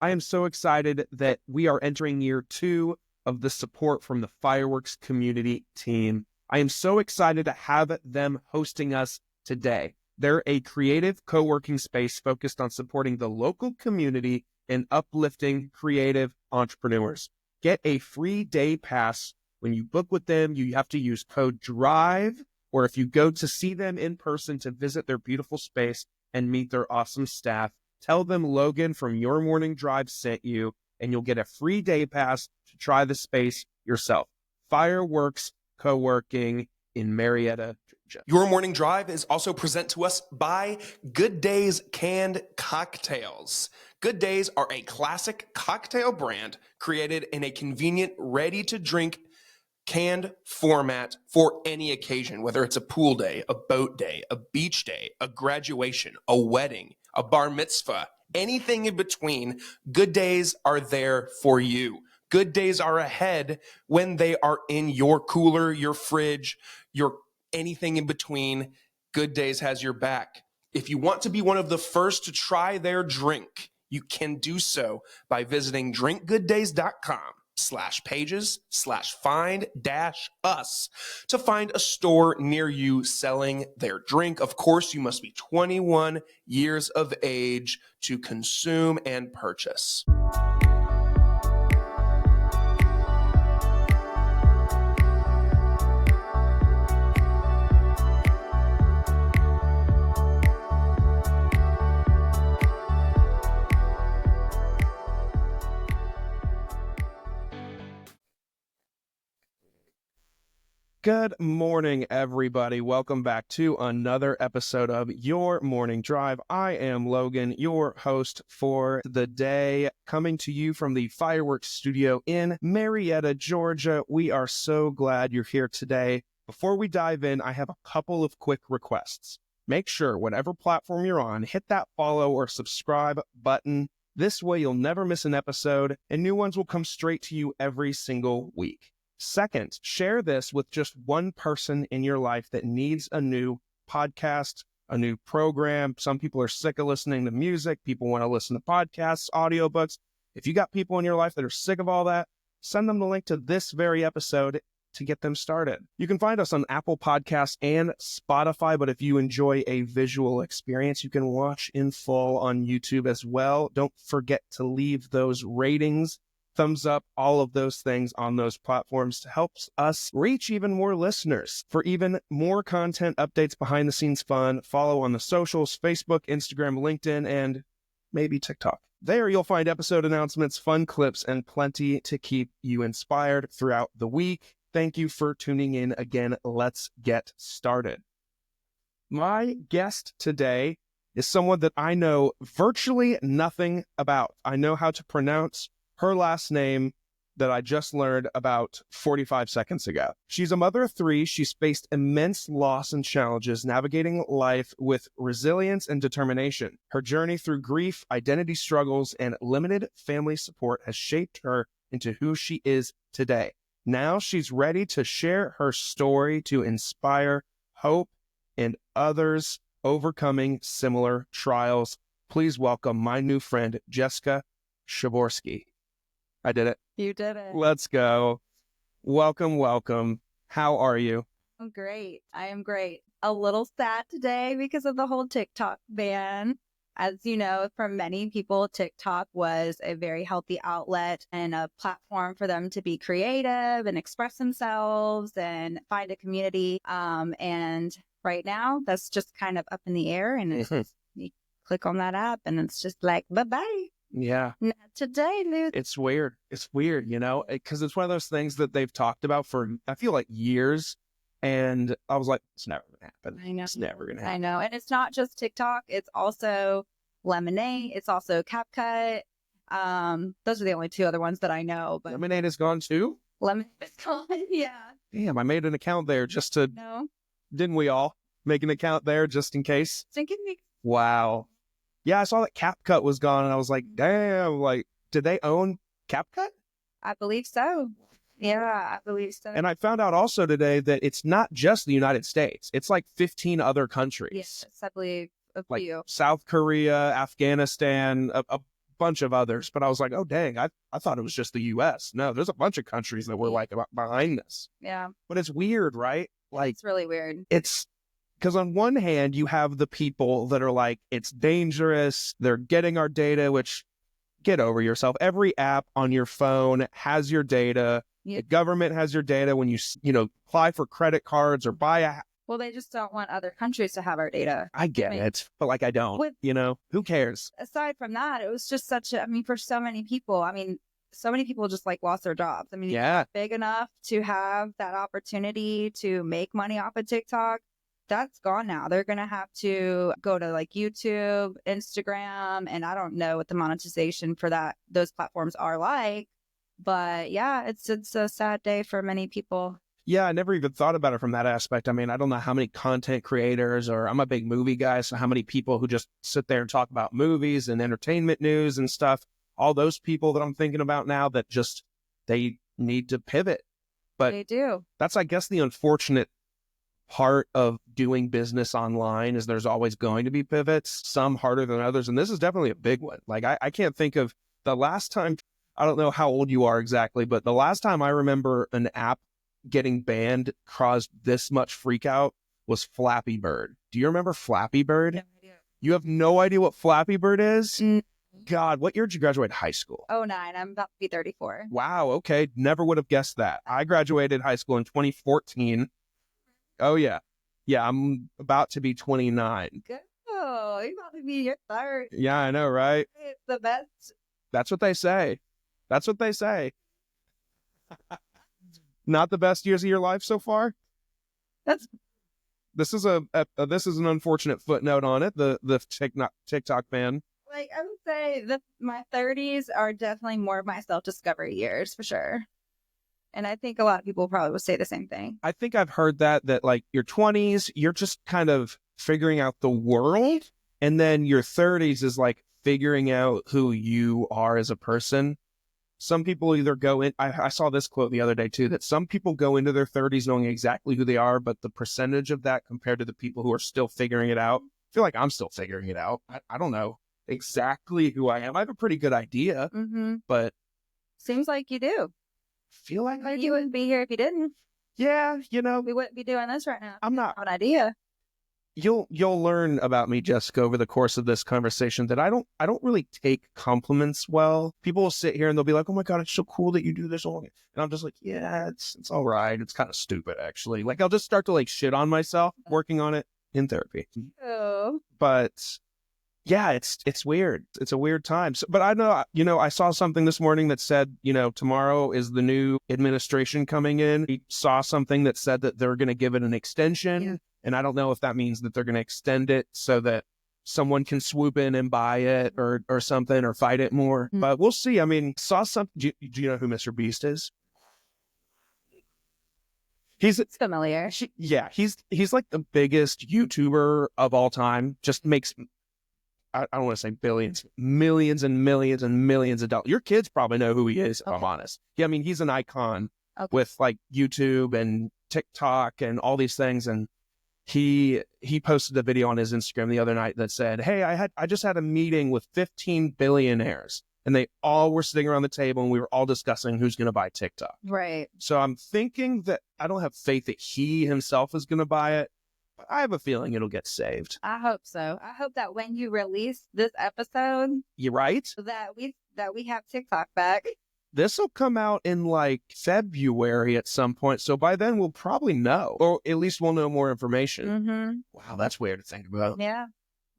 I am so excited that we are entering year 2 of the support from the fireworks community team. I am so excited to have them hosting us today. They're a creative co-working space focused on supporting the local community and uplifting creative entrepreneurs. Get a free day pass. When you book with them, you have to use code DRIVE, or if you go to see them in person to visit their beautiful space and meet their awesome staff, tell them Logan from Your Morning Drive sent you, and you'll get a free day pass to try the space yourself. Fireworks Co-working in Marietta, Georgia. Your Morning Drive is also present to us by Good Days Canned Cocktails. Good Days are a classic cocktail brand created in a convenient, ready-to-drink canned format for any occasion, whether it's a pool day, a boat day, a beach day, a graduation, a wedding, a bar mitzvah, anything in between. Good Days are there for you. Good Days are ahead when they are in your cooler, your fridge, your anything in between. Good Days has your back. If you want to be one of the first to try their drink, you can do so by visiting drinkgooddays.com/pages/find-us to find a store near you selling their drink. Of course, you must be 21 years of age to consume and purchase. Good morning, everybody. Welcome back to another episode of Your Morning Drive. I am Logan, your host for the day, coming to you from the Fireworks Studio in Marietta, Georgia. We are so glad you're here today. Before we dive in, I have a couple of quick requests. Make sure, whatever platform you're on, hit that follow or subscribe button. This way, you'll never miss an episode, and new ones will come straight to you every single week. Second, share this with just one person in your life that needs a new podcast, a new program. Some people are sick of listening to music. People want to listen to podcasts, audiobooks. If you got people in your life that are sick of all that, send them the link to this very episode to get them started. You can find us on Apple Podcasts and Spotify, but if you enjoy a visual experience, you can watch in full on YouTube as well. Don't forget to leave those ratings, thumbs up, all of those things on those platforms to help us reach even more listeners. For even more content, updates, behind the scenes fun, follow on the socials, Facebook, Instagram, LinkedIn, and maybe TikTok. There you'll find episode announcements, fun clips, and plenty to keep you inspired throughout the week. Thank you for tuning in again. Let's get started. My guest today is someone that I know virtually nothing about. I know how to pronounce her last name that I just learned about 45 seconds ago. She's a mother of 3. She's faced immense loss and challenges, navigating life with resilience and determination. Her journey through grief, identity struggles, and limited family support has shaped her into who she is today. Now she's ready to share her story to inspire hope in others overcoming similar trials. Please welcome my new friend, Jessica Przyborski. I did it. You did it. Let's go. Welcome, welcome. How are you? I'm great. I am great. A little sad today because of the whole TikTok ban. As you know, for many people, TikTok was a very healthy outlet and a platform for them to be creative and express themselves and find a community. And right now, that's just kind of up in the air. And it's just, you click on that app and it's just like, bye-bye. Yeah. Not today, dude. It's weird. It's weird, you know, because it's one of those things that they've talked about for, I feel like, years. And I was like, it's never going to happen. I know. It's never going to happen. I know. And it's not just TikTok. It's also Lemonade. It's also CapCut. Those are the only 2 other ones that I know. But Lemonade is gone too? Lemonade is gone. Yeah. Damn, I made an account there just to, No. didn't we all make an account there just in case? Thinking me. Wow. Yeah, I saw that CapCut was gone and I was like, damn, like, did they own CapCut? I believe so. Yeah, I believe so. And I found out also today that it's not just the United States. It's like 15 other countries. Yes, I believe a like few. South Korea, Afghanistan, a bunch of others, but I was like, oh, dang, I thought it was just the U.S. No, there's a bunch of countries that were like behind this. Yeah. But it's weird, right? Like, It's really weird. it's because on one hand, you have the people that are like, it's dangerous. They're getting our data, which get over yourself. Every app on your phone has your data. Yeah. The government has your data when you apply for credit cards or buy a. Well, they just don't want other countries to have our data. I get it, but like, I don't, who cares? Aside from that, it was just for so many people, so many people just like lost their jobs. Yeah. Big enough to have that opportunity to make money off of TikTok, that's gone now. They're going to have to go to like YouTube, Instagram, and I don't know what the monetization for those platforms are like. But yeah, it's a sad day for many people. Yeah, I never even thought about it from that aspect. I don't know how many content creators, or I'm a big movie guy, so how many people who just sit there and talk about movies and entertainment news and stuff, all those people that I'm thinking about now that just, they need to pivot. But they do. That's, I guess, the unfortunate part of doing business online is there's always going to be pivots, some harder than others. And this is definitely a big one. Like, I can't think of the last time, I don't know how old you are exactly, but the last time I remember an app getting banned caused this much freak out was Flappy Bird. Do you remember Flappy Bird? No idea. You have no idea what Flappy Bird is? Mm. God, what year did you graduate high school? 09. I'm about to be 34. Wow. Okay. Never would have guessed that. I graduated high school in 2014. Oh, yeah. Yeah. I'm about to be 29. Good. Oh, you're about to be your third. Yeah, I know, right? It's the best. That's what they say. That's what they say. Not the best years of your life so far? This is an unfortunate footnote on it, the TikTok ban. Like, I would say that my 30s are definitely more of my self-discovery years, for sure. And I think a lot of people probably would say the same thing. I think I've heard that like your 20s, you're just kind of figuring out the world. And then your 30s is like figuring out who you are as a person. Some people either go in, I saw this quote the other day too, that some people go into their 30s knowing exactly who they are, but the percentage of that compared to the people who are still figuring it out, I feel like I'm still figuring it out. I don't know exactly who I am. I have a pretty good idea, but seems like you do. Feel like I do. You wouldn't be here if you didn't. Yeah, we wouldn't be doing this right now. I'm not an idea. You'll learn about me, Jessica, over the course of this conversation that I don't really take compliments well. People will sit here and they'll be like, "Oh my God, it's so cool that you do this," and I'm just like, "Yeah, it's all right. It's kind of stupid, actually." Like, I'll just start to like shit on myself, working on it in therapy. Oh, but yeah, it's weird. It's a weird time. So, but I know, I saw something this morning that said, tomorrow is the new administration coming in. We saw something that said that they're going to give it an extension. Yeah. And I don't know if that means that they're going to extend it so that someone can swoop in and buy it or something, or fight it more. Mm-hmm. But we'll see. Saw something. Do you know who Mr. Beast is? It's familiar. He's like the biggest YouTuber of all time. Just makes, I don't want to say billions, millions and millions and millions of dollars. Your kids probably know who he is, if I'm honest. Yeah, he's an icon with like YouTube and TikTok and all these things. And he posted a video on his Instagram the other night that said, "Hey, I just had a meeting with 15 billionaires and they all were sitting around the table and we were all discussing who's going to buy TikTok." Right. So I'm thinking that I don't have faith that he himself is going to buy it. I have a feeling it'll get saved. I hope so. I hope that when you release this episode, you're right, that we have TikTok back. This will come out in like February at some point. So by then we'll probably know, or at least we'll know more information. Mm-hmm. Wow, that's weird to think about. Yeah.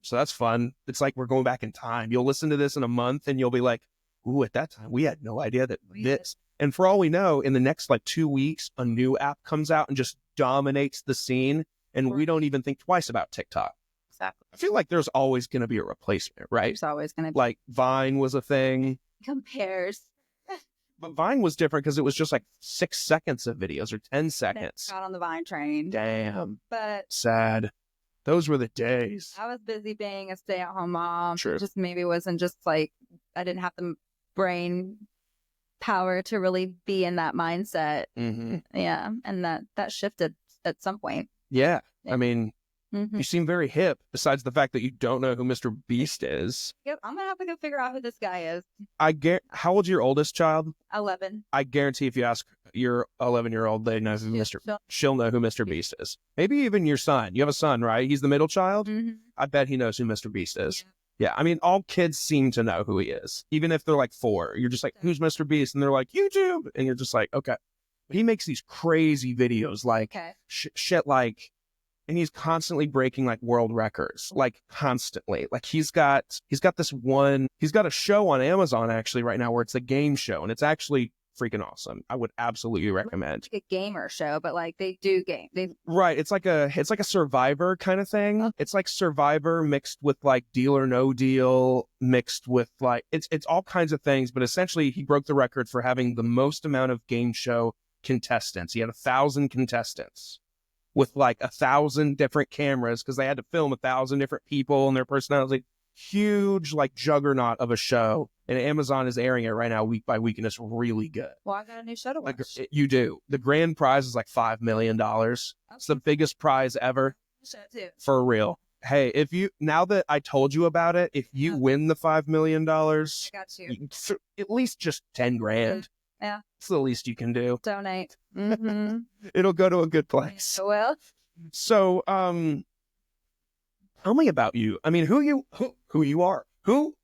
So that's fun. It's like we're going back in time. You'll listen to this in a month and you'll be like, "Ooh, at that time we had no idea that this." And for all we know, in the next like 2 weeks, a new app comes out and just dominates the scene. And we don't even think twice about TikTok. Exactly. I feel like there's always going to be a replacement, right? There's always going to be. Like Vine was a thing. Compares. But Vine was different because it was just like 6 seconds of videos or 10 seconds. Got on the Vine train. Damn. But sad. Those were the days. I was busy being a stay-at-home mom. Sure. Just maybe wasn't just like, I didn't have the brain power to really be in that mindset. Mm-hmm. Yeah. And that shifted at some point. Yeah. Mm-hmm. You seem very hip, besides the fact that you don't know who Mr. Beast is. Yep, I'm gonna have to go figure out who this guy is. How old's your oldest child? 11. I guarantee if you ask your 11-year-old, they know who she'll know who Mr. Beast is. Maybe even your son. You have a son, right? He's the middle child? Mm-hmm. I bet he knows who Mr. Beast is. Yeah. Yeah, I mean, all kids seem to know who he is, even if they're like 4. You're just like, who's Mr. Beast? And they're like, YouTube. And you're just like, okay. He makes these crazy videos, like shit, like, and he's constantly breaking like world records, like constantly. Like he's got a show on Amazon actually right now where it's a game show, and it's actually freaking awesome. I would absolutely recommend. It's like a gamer show, but like they do game. Right. It's like a Survivor kind of thing. Okay. It's like Survivor mixed with like Deal or No Deal, mixed with like it's all kinds of things. But essentially, he broke the record for having the most amount of game show contestants. He had 1,000 contestants with like 1,000 different cameras because they had to film 1,000 different people and their personalities. Huge like juggernaut of a show, and Amazon is airing it right now week by week, and it's really good. Well, I got a new show to watch. Like, you do. The grand prize is like $5 million. It's the biggest prize ever. For real. Hey, if you, now that I told you about it, if you win the $5 million, I got you. At least just 10 grand. Yeah. It's the least you can do. Donate. Mm-hmm. It'll go to a good place. Well. So, tell me about you. I mean, who you are. Who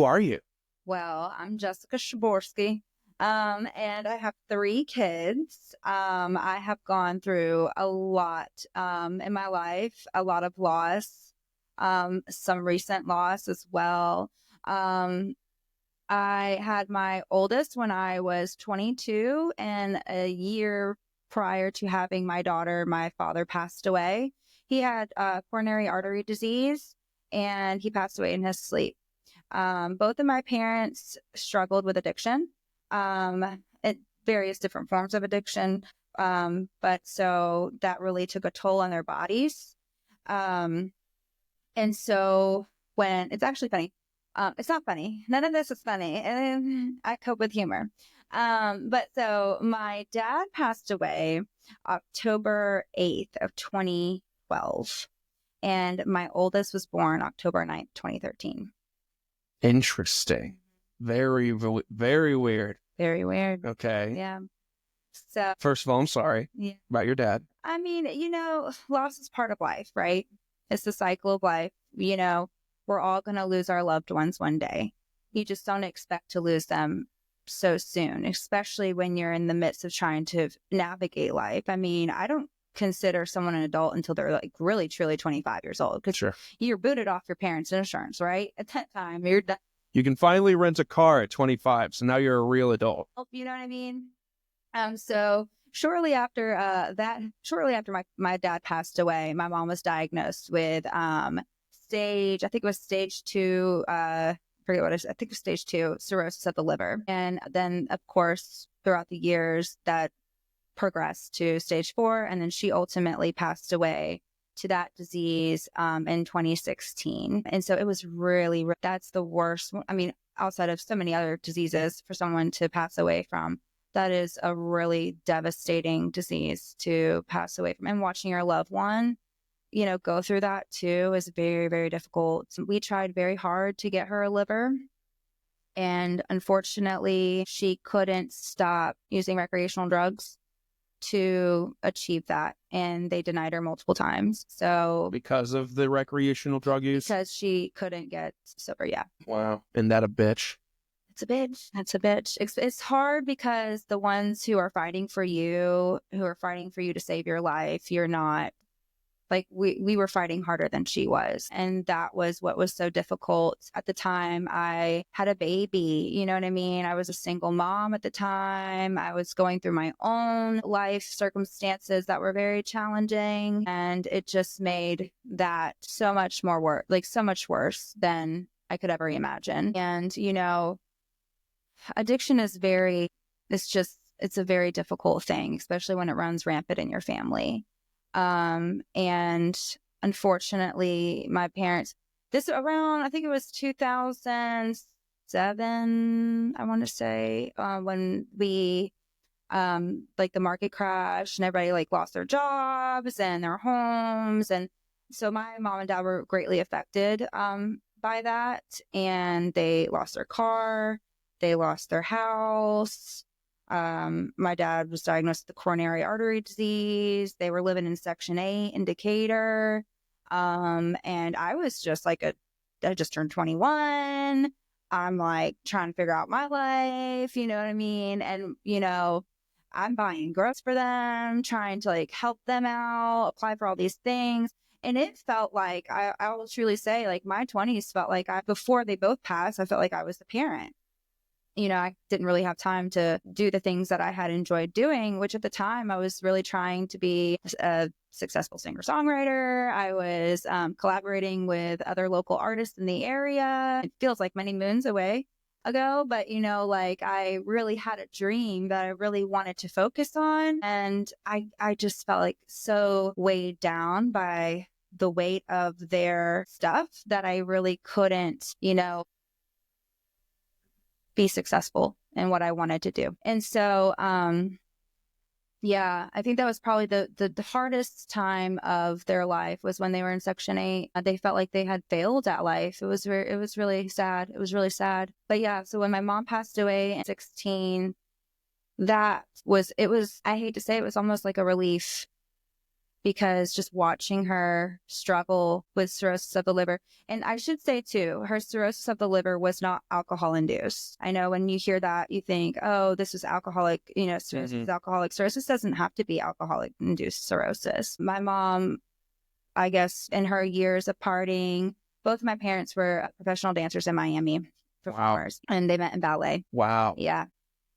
are you? Well, I'm Jessica Przyborski. And I have 3 kids. I have gone through a lot in my life, a lot of loss, some recent loss as well. I had my oldest when I was 22, and a year prior to having my daughter, my father passed away. He had coronary artery disease, and he passed away in his sleep. Both of my parents struggled with addiction, at various different forms of addiction. But so that really took a toll on their bodies. And so when it's actually funny, it's not funny. None of this is funny. And I cope with humor. But so my dad passed away October 8th of 2012. And my oldest was born October 9th, 2013. Interesting. Very, very weird. Very weird. Okay. Yeah. So first of all, I'm sorry about your dad. I mean, loss is part of life, right? It's the cycle of life. We're all going to lose our loved ones one day. You just don't expect to lose them so soon, especially when you're in the midst of trying to navigate life. I mean, I don't consider someone an adult until they're like really, truly 25 years old. Because you're booted off your parents' insurance, right? At that time, you're done. You can finally rent a car at 25, so now you're a real adult. You know what I mean? So shortly after my dad passed away, my mom was diagnosed with I think it was stage 2, I forget what it is. I think it was stage 2 cirrhosis of the liver. And then, of course, throughout the years, that progressed to stage 4. And then she ultimately passed away to that disease in 2016. And so it was really, that's the worst. I mean, outside of so many other diseases for someone to pass away from, that is a really devastating disease to pass away from. And watching your loved one, go through that too is very, very difficult. We tried very hard to get her a liver. And unfortunately, she couldn't stop using recreational drugs to achieve that. And they denied her multiple times. So because of the recreational drug use? Because she couldn't get sober, yeah. Wow. Isn't that a bitch? It's a bitch. That's a bitch. It's hard because the ones who are fighting for you to save your life, you're not. Like we were fighting harder than she was. And that was what was so difficult. At the time, I had a baby, you know what I mean? I was a single mom at the time. I was going through my own life circumstances that were very challenging. And it just made that so much more so much worse than I could ever imagine. And, addiction is it's a very difficult thing, especially when it runs rampant in your family. And unfortunately, my parents, I think it was 2007, I want to say, when we, the market crashed and everybody lost their jobs and their homes. And So my mom and dad were greatly affected by that, and they lost their car, they lost their house. My dad was diagnosed with coronary artery disease. They were living in Section 8 in Decatur. And I was just like I just turned 21. I'm like trying to figure out my life, you know what I mean? And, I'm buying groceries for them, trying to like help them out, apply for all these things. And it felt like, I will truly say, like my 20s felt like before they both passed, I felt like I was the parent. I didn't really have time to do the things that I had enjoyed doing, which at the time I was really trying to be a successful singer-songwriter. I was collaborating with other local artists in the area. It feels like many moons ago, but like I really had a dream that I really wanted to focus on. And I just felt like so weighed down by the weight of their stuff that I really couldn't, be successful in what I wanted to do. And so, yeah, I think that was probably the hardest time of their life was when they were in Section 8. They felt like they had failed at life. It was really sad. It was really sad. But yeah, so when my mom passed away at 16, I hate to say it was almost like a relief, because just watching her struggle with cirrhosis of the liver. And I should say too, her cirrhosis of the liver was not alcohol induced. I know when you hear that, you think, oh, this is alcoholic, cirrhosis is alcoholic. Cirrhosis doesn't have to be alcoholic induced cirrhosis. My mom, I guess in her years of partying, both of my parents were professional dancers in Miami, performers, and they met in ballet. Wow. Yeah.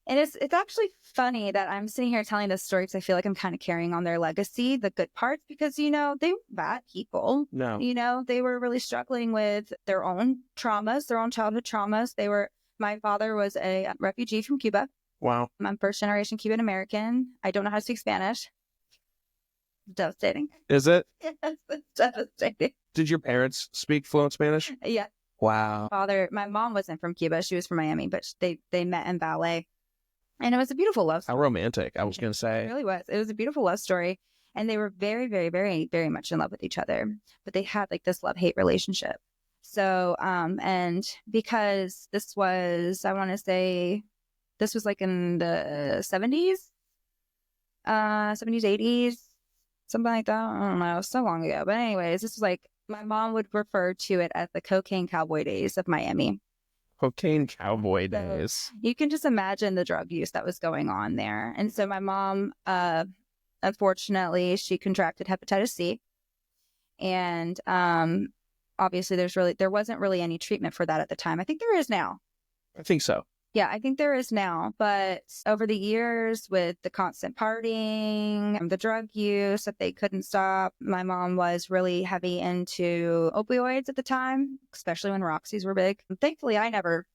And it's actually funny that I'm sitting here telling this story because I feel like I'm kind of carrying on their legacy, the good parts, because, they were bad people. No. They were really struggling with their own traumas, their own childhood traumas. My father was a refugee from Cuba. Wow. I'm first generation Cuban-American. I don't know how to speak Spanish. Devastating. Is it? Yes, it's devastating. Did your parents speak fluent Spanish? Yeah. Wow. My mom wasn't from Cuba. She was from Miami, but they met in ballet. And it was a beautiful love story. How romantic, I was going to say. It really was. It was a beautiful love story. And they were very, very, very, very much in love with each other. But they had like this love-hate relationship. So, and because this was, I want to say, this was like in the 70s, 80s, something like that. I don't know, so long ago. But anyways, this was like, my mom would refer to it as the cocaine cowboy days of Miami. Cocaine cowboy days. You can just imagine the drug use that was going on there. And so my mom, unfortunately, she contracted hepatitis C. And obviously there wasn't really any treatment for that at the time. I think there is now. I think so. Yeah, I think there is now. But over the years, with the constant partying and the drug use that they couldn't stop, my mom was really heavy into opioids at the time, especially when Roxy's were big. Thankfully, I never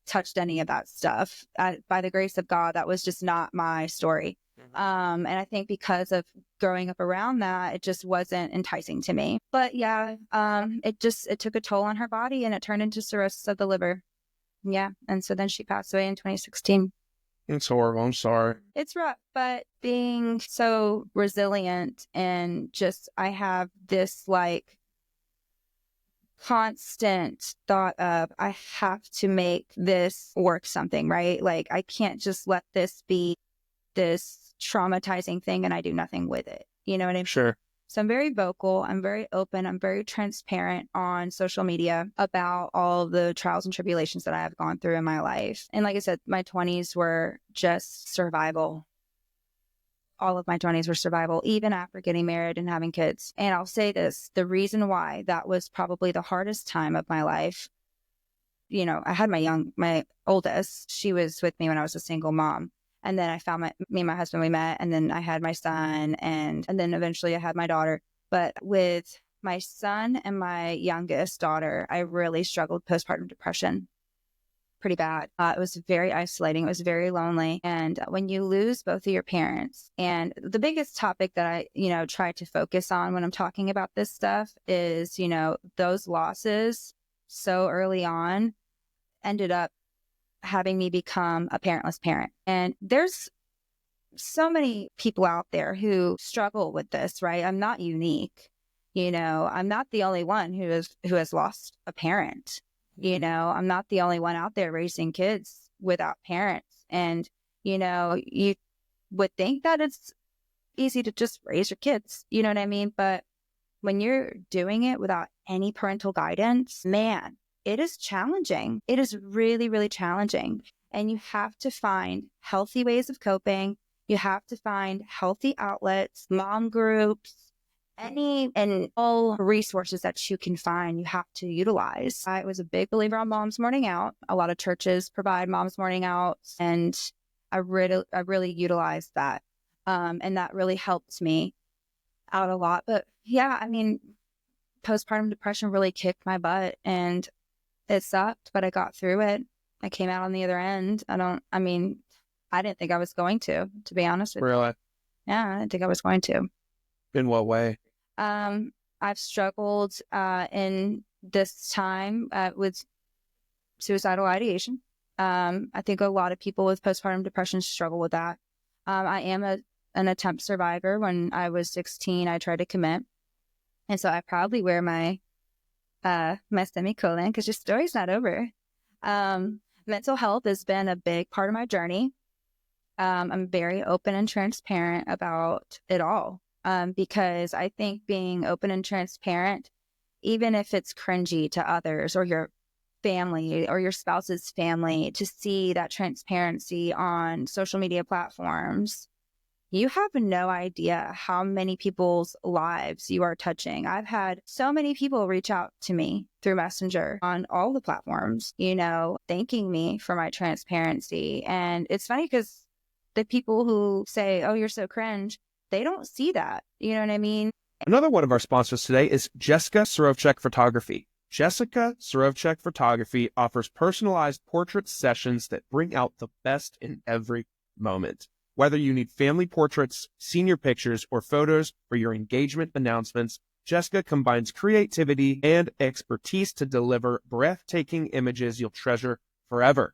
touched any of that stuff. By the grace of God, that was just not my story. And I think because of growing up around that, it just wasn't enticing to me. But yeah, it took a toll on her body, and it turned into cirrhosis of the liver. Yeah. And so then she passed away in 2016. It's horrible. I'm sorry. It's rough, but being so resilient and just, I have this like constant thought of, I have to make this work something, right? Like I can't just let this be this traumatizing thing and I do nothing with it. You know what I mean? Sure. So I'm very vocal, I'm very open, I'm very transparent on social media about all the trials and tribulations that I have gone through in my life. And like I said, my 20s were just survival. All of my 20s were survival, even after getting married and having kids. And I'll say this, the reason why that was probably the hardest time of my life, I had my oldest, she was with me when I was a single mom. And then I found me and my husband, we met, and then I had my son, and then eventually I had my daughter. But with my son and my youngest daughter, I really struggled with postpartum depression pretty bad. It was very isolating. It was very lonely. And when you lose both of your parents, and the biggest topic that I, try to focus on when I'm talking about this stuff is, those losses so early on ended up having me become a parentless parent. And there's so many people out there who struggle with this, right? I'm not unique. I'm not the only one who has lost a parent. I'm not the only one out there raising kids without parents. And, you would think that it's easy to just raise your kids, you know what I mean? But when you're doing it without any parental guidance, man, it is challenging. It is really, really challenging. And you have to find healthy ways of coping. You have to find healthy outlets, mom groups, and all resources that you can find, you have to utilize. I was a big believer on Mom's Morning Out. A lot of churches provide Mom's Morning Outs, and I really utilized that. And that really helped me out a lot. But yeah, postpartum depression really kicked my butt, and it sucked, but I got through it. I came out on the other end. I didn't think I was going to be honest with you. Really? Yeah, I didn't think I was going to. In what way? I've struggled in this time with suicidal ideation. I think a lot of people with postpartum depression struggle with that. I am an attempt survivor. When I was 16, I tried to commit. And so I proudly wear my semicolon because your story's not over. Mental health has been a big part of my journey. I'm very open and transparent about it all. Because I think being open and transparent, even if it's cringy to others or your family or your spouse's family, to see that transparency on social media platforms, you have no idea how many people's lives you are touching. I've had so many people reach out to me through Messenger on all the platforms, thanking me for my transparency. And it's funny because the people who say, "Oh, you're so cringe," they don't see that. You know what I mean? Another one of our sponsors today is Jessica Surovchek Photography. Jessica Surovchek Photography offers personalized portrait sessions that bring out the best in every moment. Whether you need family portraits, senior pictures, or photos for your engagement announcements, Jessica combines creativity and expertise to deliver breathtaking images you'll treasure forever.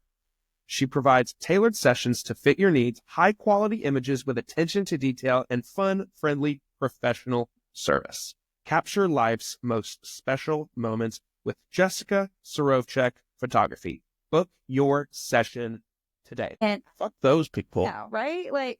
She provides tailored sessions to fit your needs, high-quality images with attention to detail, and fun, friendly, professional service. Capture life's most special moments with Jessica Surovchek Photography. Book your session today. And fuck those people. yeah, right?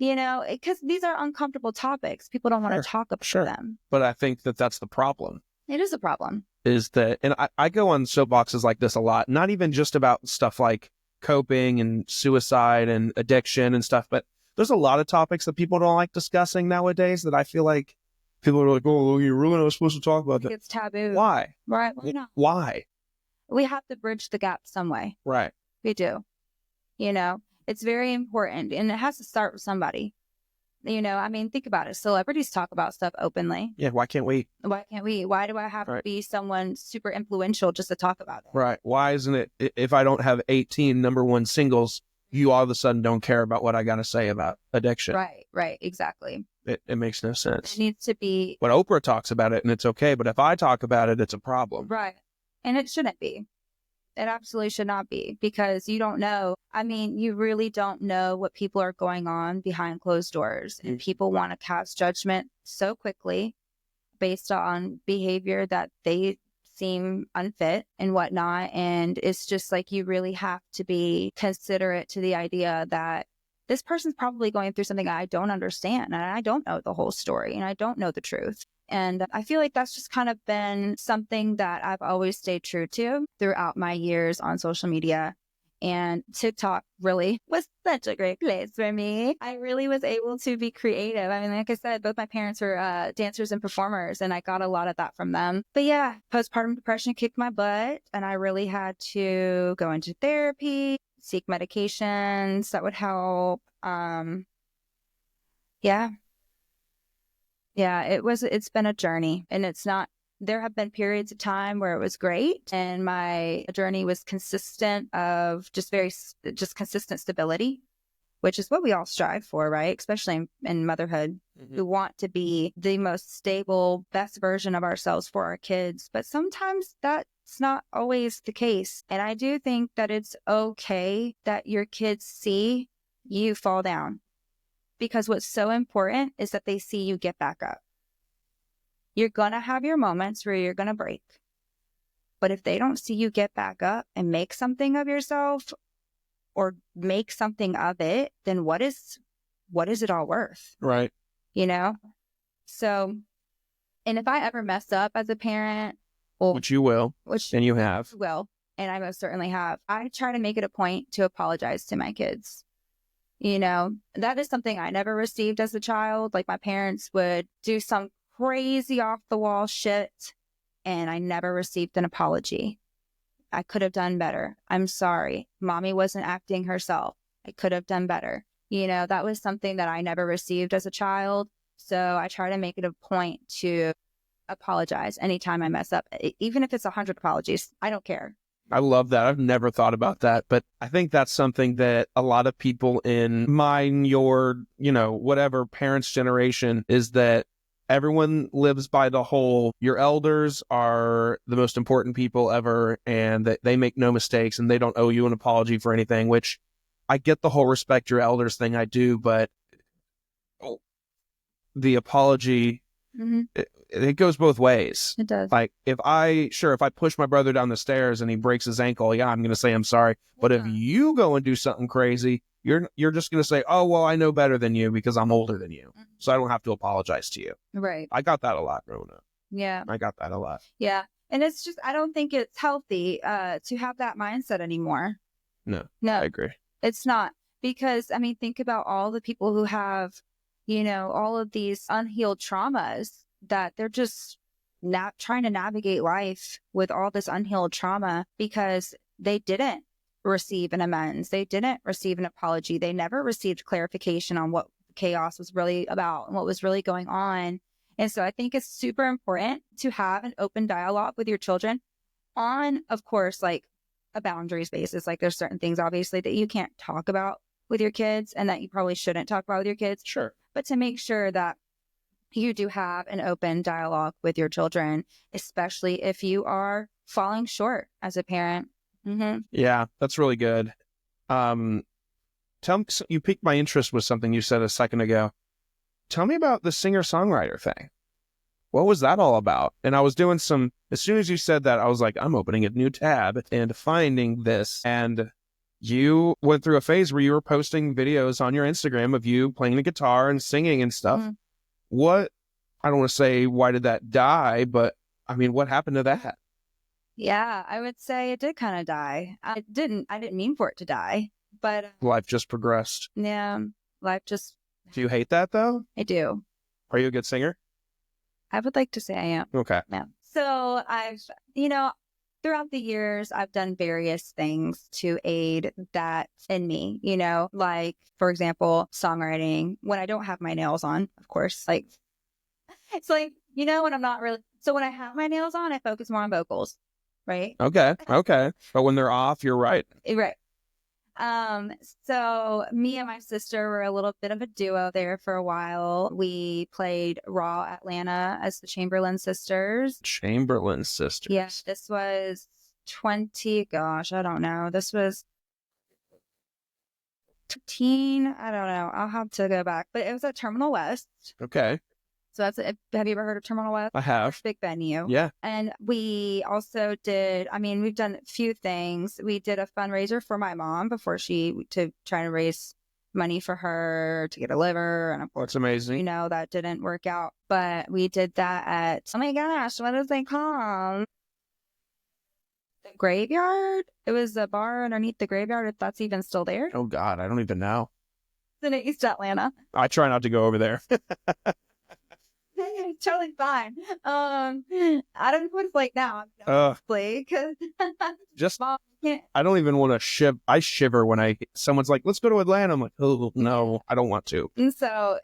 Because these are uncomfortable topics. People don't want to talk about them. But I think that's the problem. It is a problem. Is that, and I go on soapboxes like this a lot, not even just about stuff like coping and suicide and addiction and stuff, but there's a lot of topics that people don't like discussing nowadays that I feel like people are like, "Oh, you're really not supposed to talk about that." It's taboo. Why? Right. Why not? Why? We have to bridge the gap some way. Right. We do. It's very important, and it has to start with somebody. Think about it. Celebrities talk about stuff openly. Yeah, why can't we? Why can't we? Why do I have to be someone super influential just to talk about it? Right. Why isn't it, if I don't have 18 number one singles, you all of a sudden don't care about what I got to say about addiction? Right. Exactly. It makes no sense. It needs to be. But Oprah talks about it and it's okay. But if I talk about it, it's a problem. Right. And it shouldn't be. It absolutely should not be, because you don't know. You really don't know what people are going on behind closed doors. And people want to cast judgment so quickly based on behavior that they seem unfit and whatnot. And it's just like, you really have to be considerate to the idea that this person's probably going through something I don't understand, and I don't know the whole story, and I don't know the truth. And I feel like that's just kind of been something that I've always stayed true to throughout my years on social media. And TikTok really was such a great place for me. I really was able to be creative. Like I said, both my parents were dancers and performers, and I got a lot of that from them. But yeah, postpartum depression kicked my butt, and I really had to go into therapy, seek medications that would help. It's been a journey, and there have been periods of time where it was great, and my journey was consistent of just consistent stability, which is what we all strive for, right? Especially in motherhood. Mm-hmm. We want to be the most stable, best version of ourselves for our kids, but sometimes that's not always the case. And I do think that it's okay that your kids see you fall down, because what's so important is that they see you get back up. You're going to have your moments where you're going to break. But if they don't see you get back up and make something of yourself or make something of it, then what is it all worth? Right. You know? So, and if I ever mess up as a parent, well, Which you will, and you have. will, and I most certainly have, I try to make it a point to apologize to my kids. You know, that is something I never received as a child. Like my parents would do some crazy off the wall shit, and I never received an apology. I could have done better. I'm sorry. Mommy wasn't acting herself. I could have done better. You know, that was something that I never received as a child. So I try to make it a point to apologize anytime I mess up, even if it's 100 apologies. I don't care. I love that. I've never thought about that, but I think that's something that a lot of people in mine, your, whatever parents' generation is that everyone lives by the whole, your elders are the most important people ever and that they make no mistakes and they don't owe you an apology for anything, which I get the whole respect your elders thing. I do, but the apology, it goes both ways. It does. Like if I push my brother down the stairs and he breaks his ankle, yeah, I'm going to say I'm sorry. But if you go and do something crazy, you're just going to say, oh, well, I know better than you because I'm older than you. So I don't have to apologize to you. Right. I got that a lot growing up. Yeah. I got that a lot. Yeah. And it's just, I don't think it's healthy to have that mindset anymore. No, I agree. It's not. Because, I mean, think about all the people who have, all of these unhealed traumas that they're just trying to navigate life with all this unhealed trauma because they didn't receive an amends. They didn't receive an apology. They never received clarification on what chaos was really about and what was really going on. And so I think it's super important to have an open dialogue with your children on, of course, like a boundaries basis. Like there's certain things obviously that you can't talk about with your kids and that you probably shouldn't talk about with your kids. Sure. But to make sure that you do have an open dialogue with your children, especially if you are falling short as a parent. Mm-hmm. Yeah, that's really good. Tell me, you piqued my interest with something you said a second ago. Tell me about the singer-songwriter thing. What was that all about? And I was doing as soon as you said that, I was like, I'm opening a new tab and finding this. And you went through a phase where you were posting videos on your Instagram of you playing the guitar and singing and stuff. Mm-hmm. I don't want to say, why did that die? But I mean, what happened to that? Yeah, I would say it did kind of die. I didn't mean for it to die, but life just progressed. Yeah, life just. Do you hate that though? I do. Are you a good singer? I would like to say I am. Okay. Yeah. So I've, throughout the years, I've done various things to aid that in me, like, for example, songwriting when I don't have my nails on, of course, like, it's like, when I'm not really, so when I have my nails on, I focus more on vocals, right? Okay. But when they're off, you're right. Right. So me and my sister were a little bit of a duo there for a while. We played Raw Atlanta as the Chamberlain Sisters. Chamberlain Sisters. Yes, this was I don't know. This was 15. I don't know. I'll have to go back, but it was at Terminal West. Okay. So have you ever heard of Terminal West? I have. Big venue. Yeah. And we also did, we've done a few things. We did a fundraiser for my mom to try to raise money for her to get a liver. And of course, that's amazing. That didn't work out. But we did that at, oh my gosh, what is it called? The Graveyard? It was a bar underneath the graveyard, if that's even still there. Oh God, I don't even know. It's in East Atlanta. I try not to go over there. It's totally fine. I don't know what it's like now. Because I don't even want to shiver. I shiver when someone's like, "Let's go to Atlanta." I'm like, "Oh no, I don't want to." And so,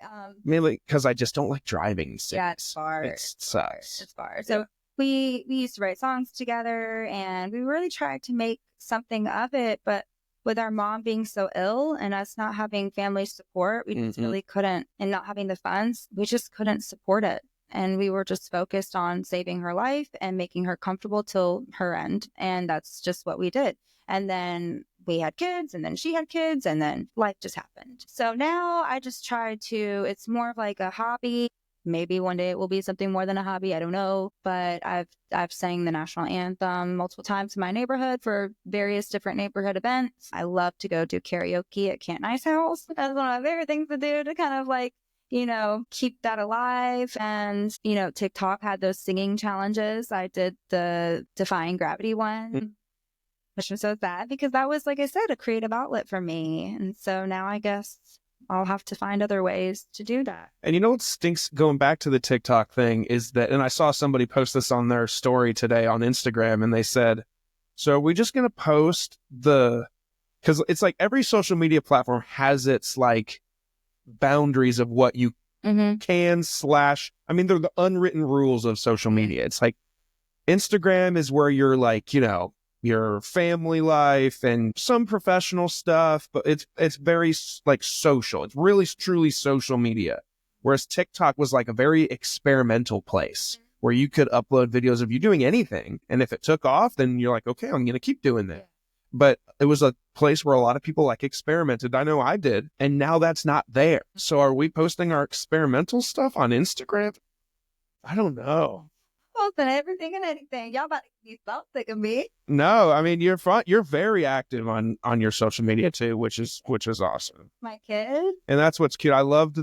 mainly because I just don't like driving. Yeah, it's far. It sucks. It's far. So we used to write songs together, and we really tried to make something of it, but with our mom being so ill and us not having family support, we just really couldn't, and not having the funds, we just couldn't support it. And we were just focused on saving her life and making her comfortable till her end. And that's just what we did. And then we had kids, and then she had kids, and then life just happened. So now I just try to, it's more of like a hobby, maybe one day it will be something more than a hobby. I don't know, but I've sang the national anthem multiple times in my neighborhood for various different neighborhood events. I love to go do karaoke at Can't Nice House. That's one of my favorite things to do to kind of like, keep that alive. And, TikTok had those singing challenges. I did the Defying Gravity one, which was so sad because that was, like I said, a creative outlet for me. And so now I guess I'll have to find other ways to do that. And what stinks going back to the TikTok thing is that, and I saw somebody post this on their story today on Instagram, and they said, so are we just going to post because it's like every social media platform has its like boundaries of what you can they're the unwritten rules of social media. It's like Instagram is where you're like, your family life and some professional stuff, but it's very like social. It's really truly social media. Whereas TikTok was like a very experimental place where you could upload videos of you doing anything. And if it took off, then you're like, okay, I'm going to keep doing that. But it was a place where a lot of people like experimented. I know I did. And now that's not there. So are we posting our experimental stuff on Instagram? I don't know. Posting everything and anything. Y'all about to be so sick of me. No, I mean, you're very active on your social media too, which is awesome. My kids. And that's what's cute. I loved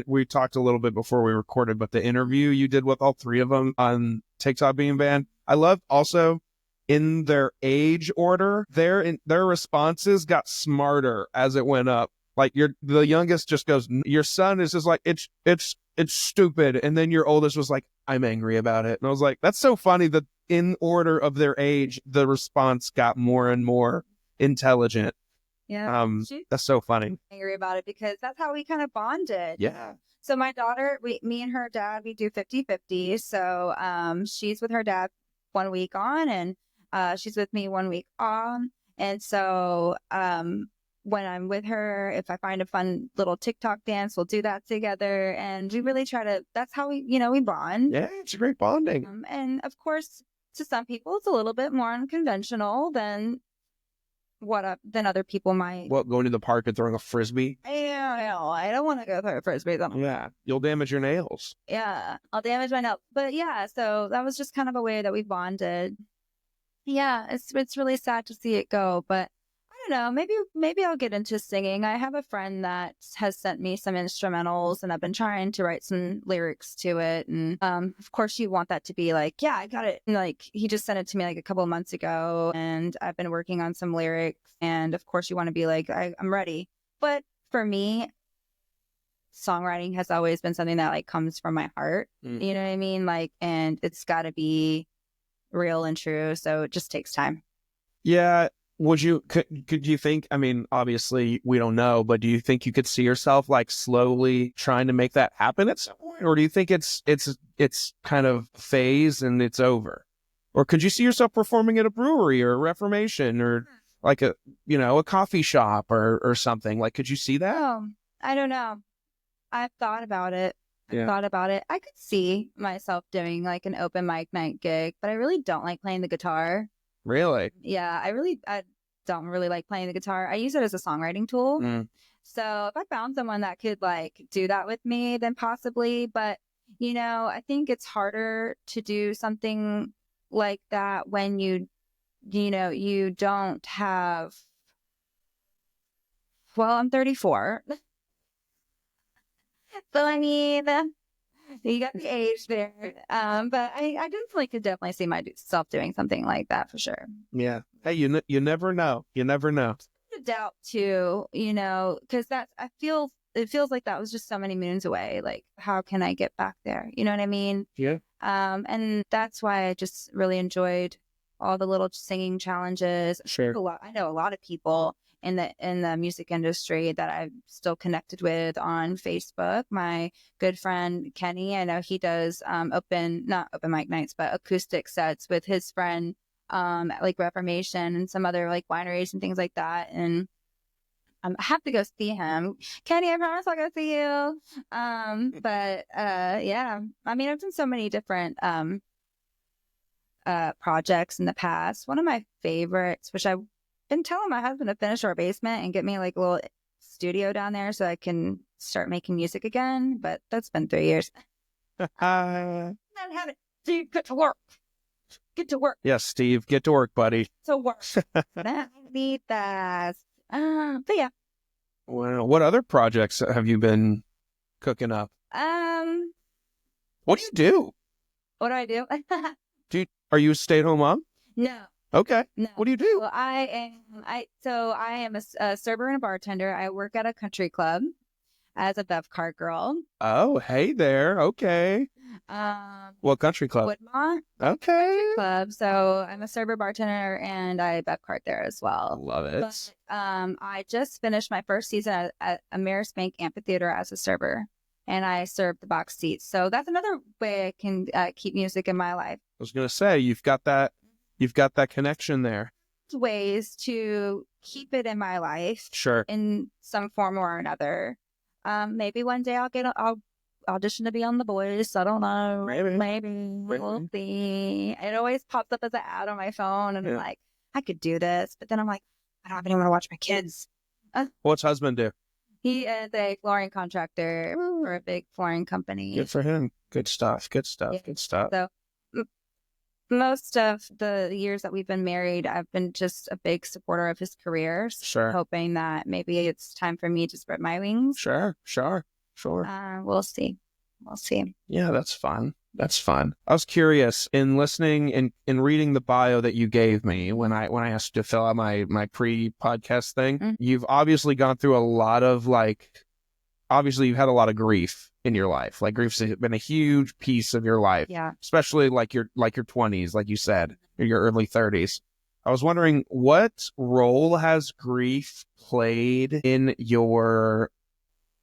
we talked a little bit before we recorded, but the interview you did with all three of them on TikTok being banned. I love also in their age order, their responses got smarter as it went up. Like the youngest just goes, your son is just like, it's stupid. And then your oldest was like, I'm angry about it. And I was like, that's so funny that in order of their age, the response got more and more intelligent. Yeah. That's so funny. Angry about it because that's how we kind of bonded. Yeah. So my daughter, me and her dad, we do 50-50. So she's with her dad 1 week on and she's with me 1 week on. And so when I'm with her, if I find a fun little TikTok dance, we'll do that together. And we really try to, that's how we bond. Yeah, it's a great bonding. And of course, to some people, it's a little bit more unconventional than other people might. What, going to the park and throwing a Frisbee? I don't want to go throw a Frisbee. Yeah, you'll damage your nails. Yeah, I'll damage my nails. But yeah, so that was just kind of a way that we bonded. Yeah, it's really sad to see it go, but I don't know, maybe I'll get into singing. I have a friend that has sent me some instrumentals and I've been trying to write some lyrics to it. And of course you want that to be like, yeah, I got it. And, like he just sent it to me like a couple of months ago and I've been working on some lyrics. And of course you want to be like, I'm ready. But for me, songwriting has always been something that like comes from my heart. You know what I mean? Like, and it's got to be real and true. So it just takes time. Yeah. Could you think, I mean, obviously we don't know, but do you think you could see yourself like slowly trying to make that happen at some point? Or do you think it's kind of phase and it's over? Or could you see yourself performing at a brewery or a Reformation or like a coffee shop or something? Like, could you see that? Oh, I don't know. I've thought about it. I could see myself doing like an open mic night gig, but I really don't like playing the guitar. Really? Yeah, I don't really like playing the guitar. I use it as a songwriting tool. So if I found someone that could like do that with me, then possibly. But, I think it's harder to do something like that when you don't have, well, I'm 34. So I mean, you got the age there. But I could definitely see myself doing something like that for sure. Yeah. Hey, you never know. You never know. A doubt too, because it feels like that was just so many moons away. Like, how can I get back there? You know what I mean? Yeah. And that's why I just really enjoyed all the little singing challenges. Sure. I know a lot of people in the music industry that I'm still connected with on Facebook. My good friend Kenny, I know he does not open mic nights, but acoustic sets with his friend at like Reformation and some other like wineries and things like that. And I have to go see him. Kenny, I promise I'll go see you. But yeah, I mean, I've done so many different projects in the past. One of my favorites, which I've been telling my husband to finish our basement and get me like a little studio down there so I can start making music again. But that's been 3 years. Not have it. Steve, get to work. Get to work. Yes, Steve, get to work, buddy. To work. I need that. But yeah. Well, what other projects have you been cooking up? What do you do? What do? Are you a stay-at-home mom? No. Okay. No. What do you do? Well, I am a server and a bartender. I work at a country club as a bev cart girl. Oh, hey there. Okay. What country club? Woodmont Okay. Club. So I'm a server bartender and I bev cart there as well. Love it. But, I just finished my first season at Ameris Bank Amphitheater as a server, and I served the box seats. So that's another way I can keep music in my life. I was gonna say you've got that connection there. Ways to keep it in my life, Sure. in some form or another. Maybe one day I'll audition to be on The Voice. I don't know. Maybe. We'll see. It always pops up as an ad on my phone, and I'm like, I could do this, but then I'm like, I don't have anyone to watch my kids. What's husband do? He is a flooring contractor for a big flooring company. Good for him. Good stuff. Good stuff. Yeah. Good stuff. So most of the years that we've been married, I've been just a big supporter of his career. Sure. Hoping that maybe it's time for me to spread my wings. Sure. We'll see. Yeah, that's fun. That's fun. I was curious in listening and in reading the bio that you gave me when I asked you to fill out my pre-podcast thing. Mm-hmm. You've obviously gone through a lot of obviously you've had a lot of grief in your life. Like grief's been a huge piece of your life. Yeah. Especially like your 20s, like you said, or your early 30s. I was wondering, what role has grief played in your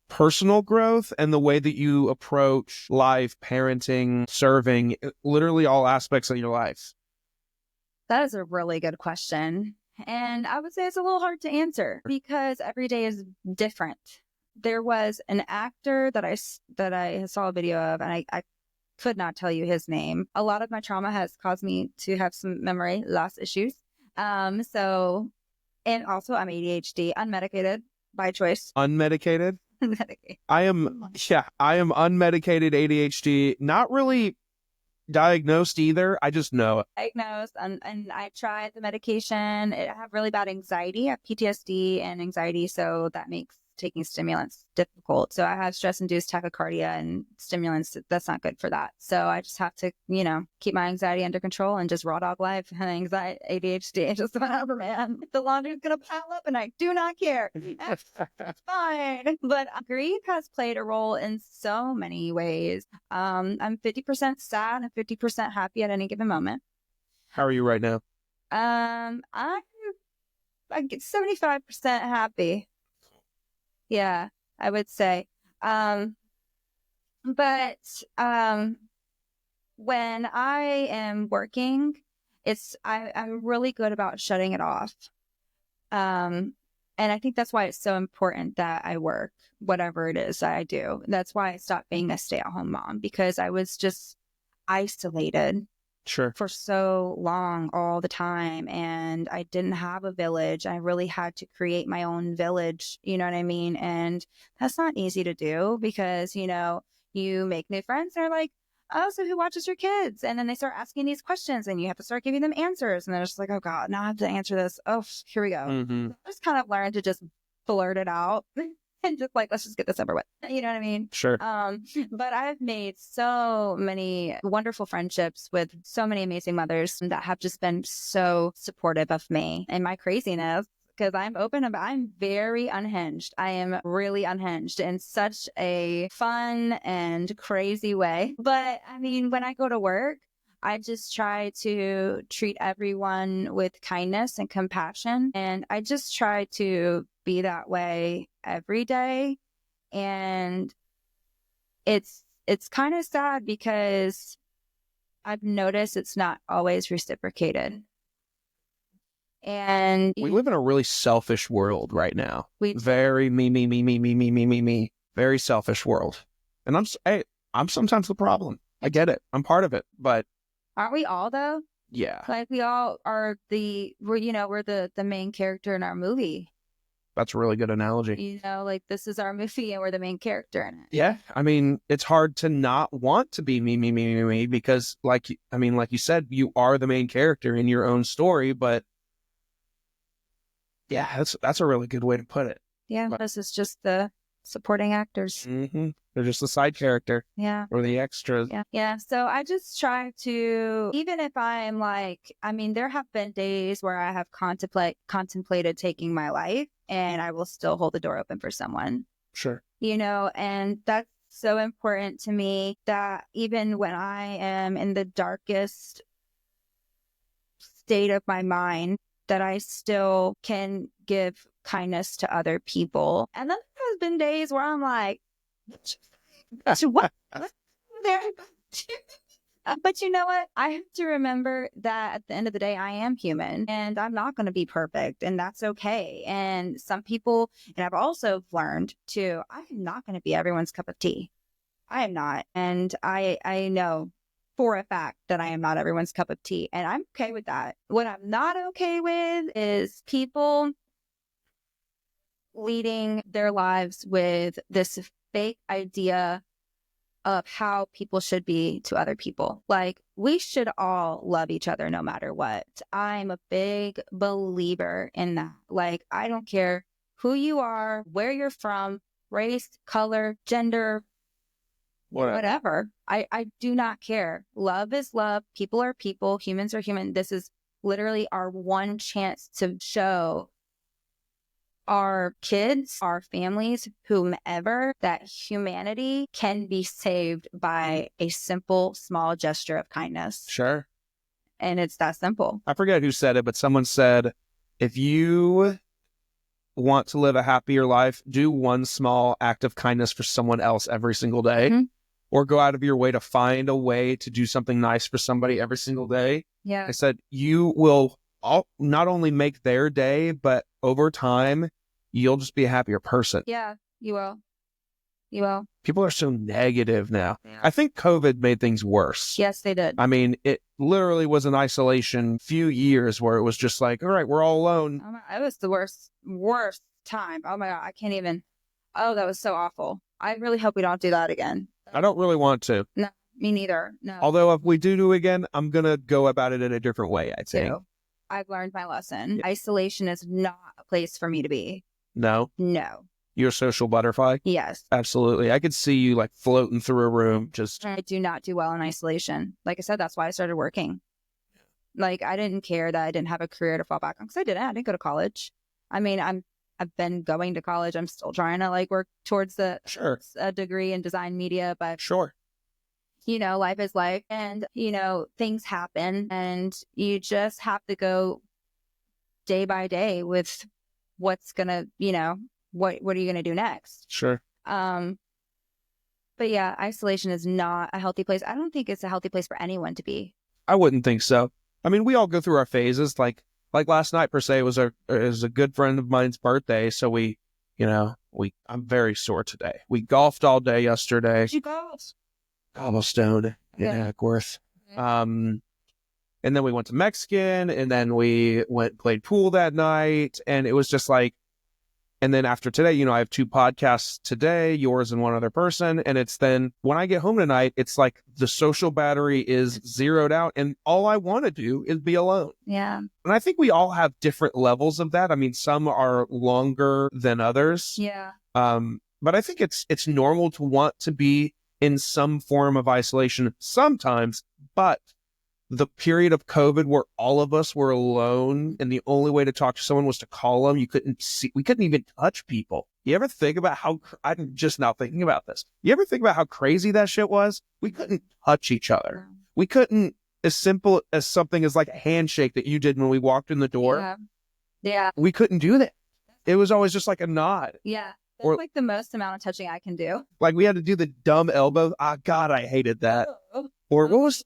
personal growth and the way that you approach life, parenting, serving, literally all aspects of your life? That is a really good question. And I would say it's a little hard to answer because every day is different. There was an actor that I saw a video of, and I could not tell you his name. A lot of my trauma has caused me to have some memory loss issues. And also I'm ADHD, unmedicated by choice. Unmedicated? Unmedicated. I am unmedicated ADHD, not really diagnosed either. I just know. Diagnosed, and I tried the medication. I have really bad anxiety. I have PTSD and anxiety, so that makes taking stimulants difficult. So I have stress-induced tachycardia, and stimulants, that's not good for that. So I just have to, keep my anxiety under control and just raw dog life. Anxiety, ADHD, just whatever, man. The laundry's going to pile up and I do not care. It's fine. But grief has played a role in so many ways. I'm 50% sad and 50% happy at any given moment. How are you right now? I get 75% happy. Yeah, I would say. But when I am working, I'm really good about shutting it off. And I think that's why it's so important that I work, whatever it is that I do. That's why I stopped being a stay-at-home mom, because I was just isolated. Sure. For so long, all the time, and I didn't have a village. I really had to create my own village, you know what I mean? And that's not easy to do because, you make new friends and they're like, oh, so who watches your kids? And then they start asking these questions and you have to start giving them answers. And they're just like, oh God, now I have to answer this. Oh, here we go. Mm-hmm. So I just kind of learned to just blurt it out. And just like, let's just get this over with. You know what I mean? Sure. But I've made so many wonderful friendships with so many amazing mothers that have just been so supportive of me and my craziness, because I'm open about, I'm very unhinged. I am really unhinged in such a fun and crazy way. But I mean, when I go to work, I just try to treat everyone with kindness and compassion. And I just try to be that way every day. And it's kind of sad because I've noticed it's not always reciprocated. And we live in a really selfish world right now. Very me. Very selfish world. And I'm sometimes the problem. I get it. I'm part of it. But aren't we all though? Yeah. Like we all are we're the main character in our movie. That's a really good analogy. You know, like this is our movie and we're the main character in it. Yeah. I mean, it's hard to not want to be me, because like you said, you are the main character in your own story, but yeah, that's a really good way to put it. Yeah. This is just the supporting actors. Mm-hmm. They're just the side character. Yeah. Or the extras. Yeah. Yeah. So I just try to, even if I'm like, I mean, there have been days where I have contemplated taking my life, and I will still hold the door open for someone, Sure. you know, and that's so important to me, that even when I am in the darkest state of my mind, that I still can give kindness to other people. And then there's been days where I'm like, what? But you know what? I have to remember that at the end of the day, I am human and I'm not going to be perfect, and that's okay. And some people, and I've also learned too, I'm not going to be everyone's cup of tea. I am not. And I know for a fact that I am not everyone's cup of tea, and I'm okay with that. What I'm not okay with is people leading their lives with this fake idea of how people should be to other people. Like, we should all love each other no matter what. I'm a big believer in that. Like, I don't care who you are, where you're from, race, color, gender, whatever. I do not care. Love is love. People are people. Humans are human. This is literally our one chance to show our kids, our families, whomever, that humanity can be saved by a simple, small gesture of kindness. Sure. And it's that simple. I forget who said it, but someone said, if you want to live a happier life, do one small act of kindness for someone else every single day, or go out of your way to find a way to do something nice for somebody every single day. Yeah. I said, you will not only make their day, but over time, you'll just be a happier person. Yeah, you will. You will. People are so negative now. Yeah. I think COVID made things worse. Yes, they did. I mean, it literally was an isolation few years where it was just like, all right, we're all alone. It was the worst time. Oh my God, I can't even. Oh, that was so awful. I really hope we don't do that again. I don't really want to. No, me neither. No. Although if we do it again, I'm going to go about it in a different way, I think. I've learned my lesson. Yeah. Isolation is not a place for me to be. No? No. You're a social butterfly? Yes. Absolutely. I could see you like floating through a room just... I do not do well in isolation. Like I said, that's why I started working. Like, I didn't care that I didn't have a career to fall back on, because I didn't go to college. I mean, I've been going to college. I'm still trying to like work towards a degree in design media, but you know, life is life, and you know, things happen, and you just have to go day by day with what's gonna, you know, what are you gonna do next? Sure. But yeah, isolation is not a healthy place. I don't think it's a healthy place for anyone to be. I wouldn't think so. I mean, we all go through our phases. Like last night per se was a good friend of mine's birthday, so I'm very sore today. We golfed all day yesterday. Did you golf? Cobblestone in Ackworth. And then we went to Mexican, and then we played pool that night, and it was just like, and then after today, you know, I have 2 podcasts today, yours and one other person, and it's then when I get home tonight, it's like the social battery is zeroed out, and all I want to do is be alone. Yeah. And I think we all have different levels of that. I mean, some are longer than others. Yeah. But I think it's normal to want to be in some form of isolation sometimes, but the period of COVID where all of us were alone and the only way to talk to someone was to call them, we couldn't even touch people. You ever think about I'm just now thinking about this. You ever think about how crazy that shit was? We couldn't touch each other. We couldn't, as simple as something as like a handshake that you did when we walked in the door. Yeah. We couldn't do that. It was always just like a nod. Yeah. That's like the most amount of touching I can do. Like we had to do the dumb elbow. God, I hated that. Or what was...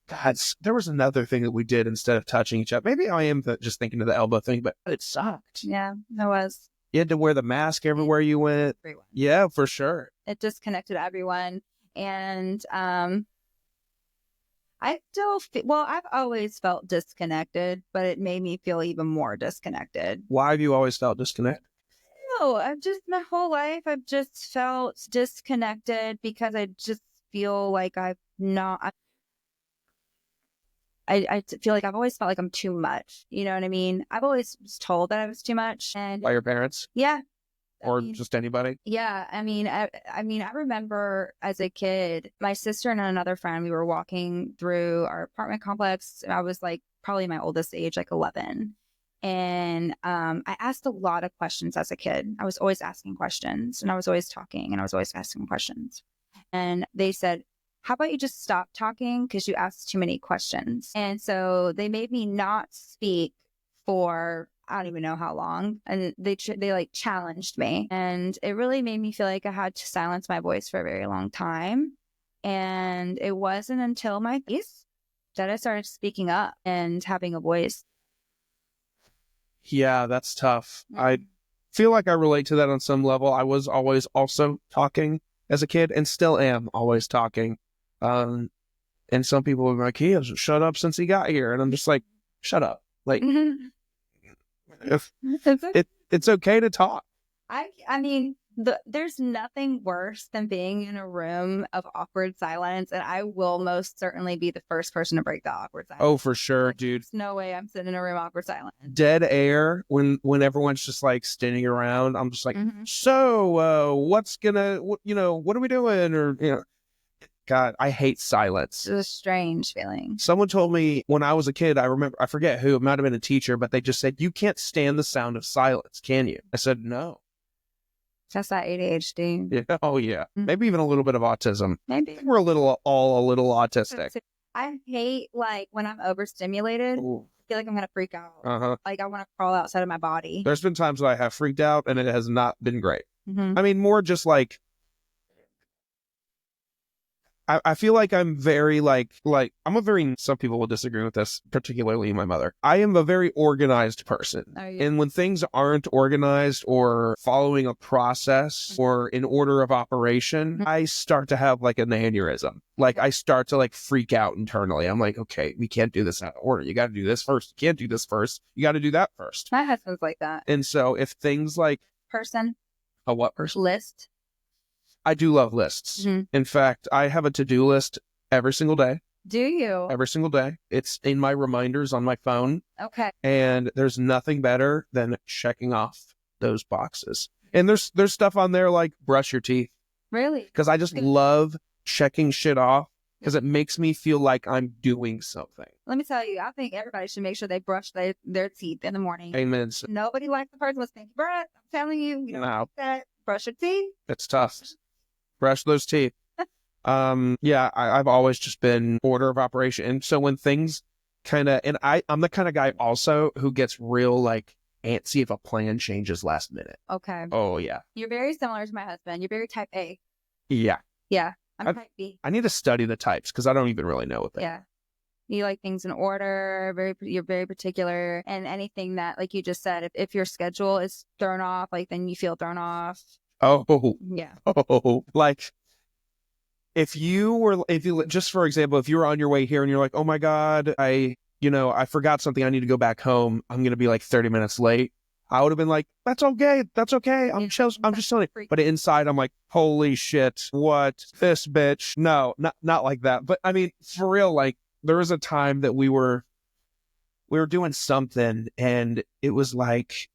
God, there was another thing that we did instead of touching each other. Maybe I am just thinking of the elbow thing, but it sucked. Yeah, it was. You had to wear the mask everywhere you went. Everyone. Yeah, for sure. It disconnected everyone. And I still I've always felt disconnected, but it made me feel even more disconnected. Why have you always felt disconnected? know. I've just, my whole life, I've just felt disconnected because I just feel like I've not, I feel like I've always felt like I'm too much. You know what I mean? I've always was told that I was too much. And By your parents yeah. or just anybody? Yeah. I remember as a kid, my sister and another friend, we were walking through our apartment complex. I was like probably my oldest age, like 11. And I asked a lot of questions as a kid. I was always asking questions and I was always talking and I was always asking questions. And they said, how about you just stop talking because you asked too many questions? And so they made me not speak for I don't even know how long. And they like challenged me. And it really made me feel like I had to silence my voice for a very long time. And it wasn't until my 30s that I started speaking up and having a voice. Yeah, that's tough. I feel like I relate to that on some level. I was always also talking as a kid and still am always talking. And some people are like, he hasn't shut up since he got here. And I'm just like, shut up. Like, it's okay to talk. I mean, there's nothing worse than being in a room of awkward silence, and I will most certainly be the first person to break the awkward silence. Oh, for sure, like, dude. There's no way I'm sitting in a room awkward silence. Dead air when everyone's just like standing around. I'm just like, so what's gonna, what are we doing? Or God, I hate silence. It's a strange feeling. Someone told me when I was a kid, I forget who, it might have been a teacher, but they just said, you can't stand the sound of silence, can you? I said, no. That's that ADHD. Yeah. Oh, yeah. Maybe even a little bit of autism. Maybe. We're all a little autistic. I hate, like, when I'm overstimulated. Ooh. I feel like I'm going to freak out. Like, I want to crawl outside of my body. There's been times that I have freaked out, and it has not been great. I mean, more just like, I feel like I'm very some people will disagree with this, particularly my mother. I am a very organized person. Oh, yeah. And when things aren't organized or following a process or an order of operation, I start to have like an aneurysm. Like I start to like freak out internally. I'm like, okay, we can't do this out of order. You got to do this first. You can't do this first. You got to do that first. My husband's like that. And so if things like... Person. A what person? List. I do love lists. In fact, I have a to-do list every single day. Do you? Every single day. It's in my reminders on my phone. Okay. And there's nothing better than checking off those boxes. And there's stuff on there like brush your teeth. Really? Because I just love checking shit off because it makes me feel like I'm doing something. Let me tell you, I think everybody should make sure they brush their teeth in the morning. Amen. Nobody likes the person with stinky breath. I'm telling you, you know, like that. Brush your teeth. It's tough. Brush those teeth. Yeah, I've always just been order of operation. And so when things kind of, and I'm the kind of guy also who gets real like antsy if a plan changes last minute. Okay. Oh, yeah. You're very similar to my husband. You're very type A. Yeah. Yeah. I'm type B. I need to study the types because I don't even really know what they are. Yeah. You like things in order, you're very particular, and anything that, like you just said, if your schedule is thrown off, like then you feel thrown off. Oh, yeah. Oh, like if you just for example, if you were on your way here and you're like, oh my God, I forgot something. I need to go back home. I'm going to be like 30 minutes late. I would have been like, that's okay. That's okay. I'm just telling you. But inside, I'm like, holy shit. What? This bitch. No, not like that. But I mean, for real, like there was a time that we were doing something and it was like,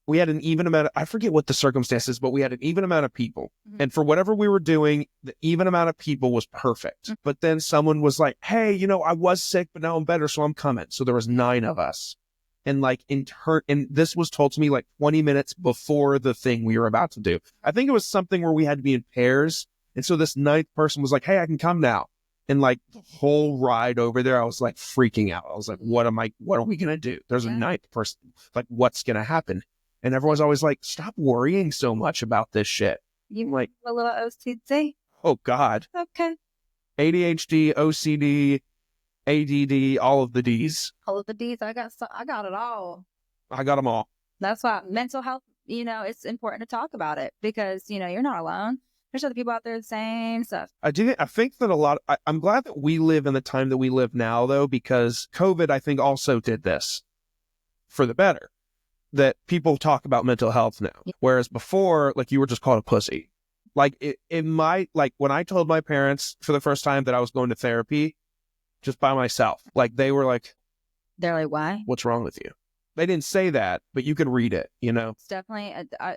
we had an even amount of, I forget what the circumstances, but we had an even amount of people. And for whatever we were doing, the even amount of people was perfect. But then someone was like, hey, I was sick, but now I'm better, so I'm coming. So there was 9 of us. And like and this was told to me like 20 minutes before the thing we were about to do. I think it was something where we had to be in pairs. And so this 9th person was like, hey, I can come now. And like the whole ride over there, I was like freaking out. I was like, what are we going to do? There's a 9th person. Like, what's going to happen? And everyone's always like, stop worrying so much about this shit. You like a little OCD? Oh, God. Okay. ADHD, OCD, ADD, all of the Ds. All of the Ds. I got it all. I got them all. That's why mental health, it's important to talk about it because, you're not alone. There's other people out there saying stuff. I think that I'm glad that we live in the time that we live now, though, because COVID, I think, also did this for the better. that people talk about mental health now. Whereas before, like, you were just called a pussy. Like, when I told my parents for the first time that I was going to therapy just by myself, like, they were like, they're like, why? what's wrong with you? They didn't say that, but you could read it, you know? It's definitely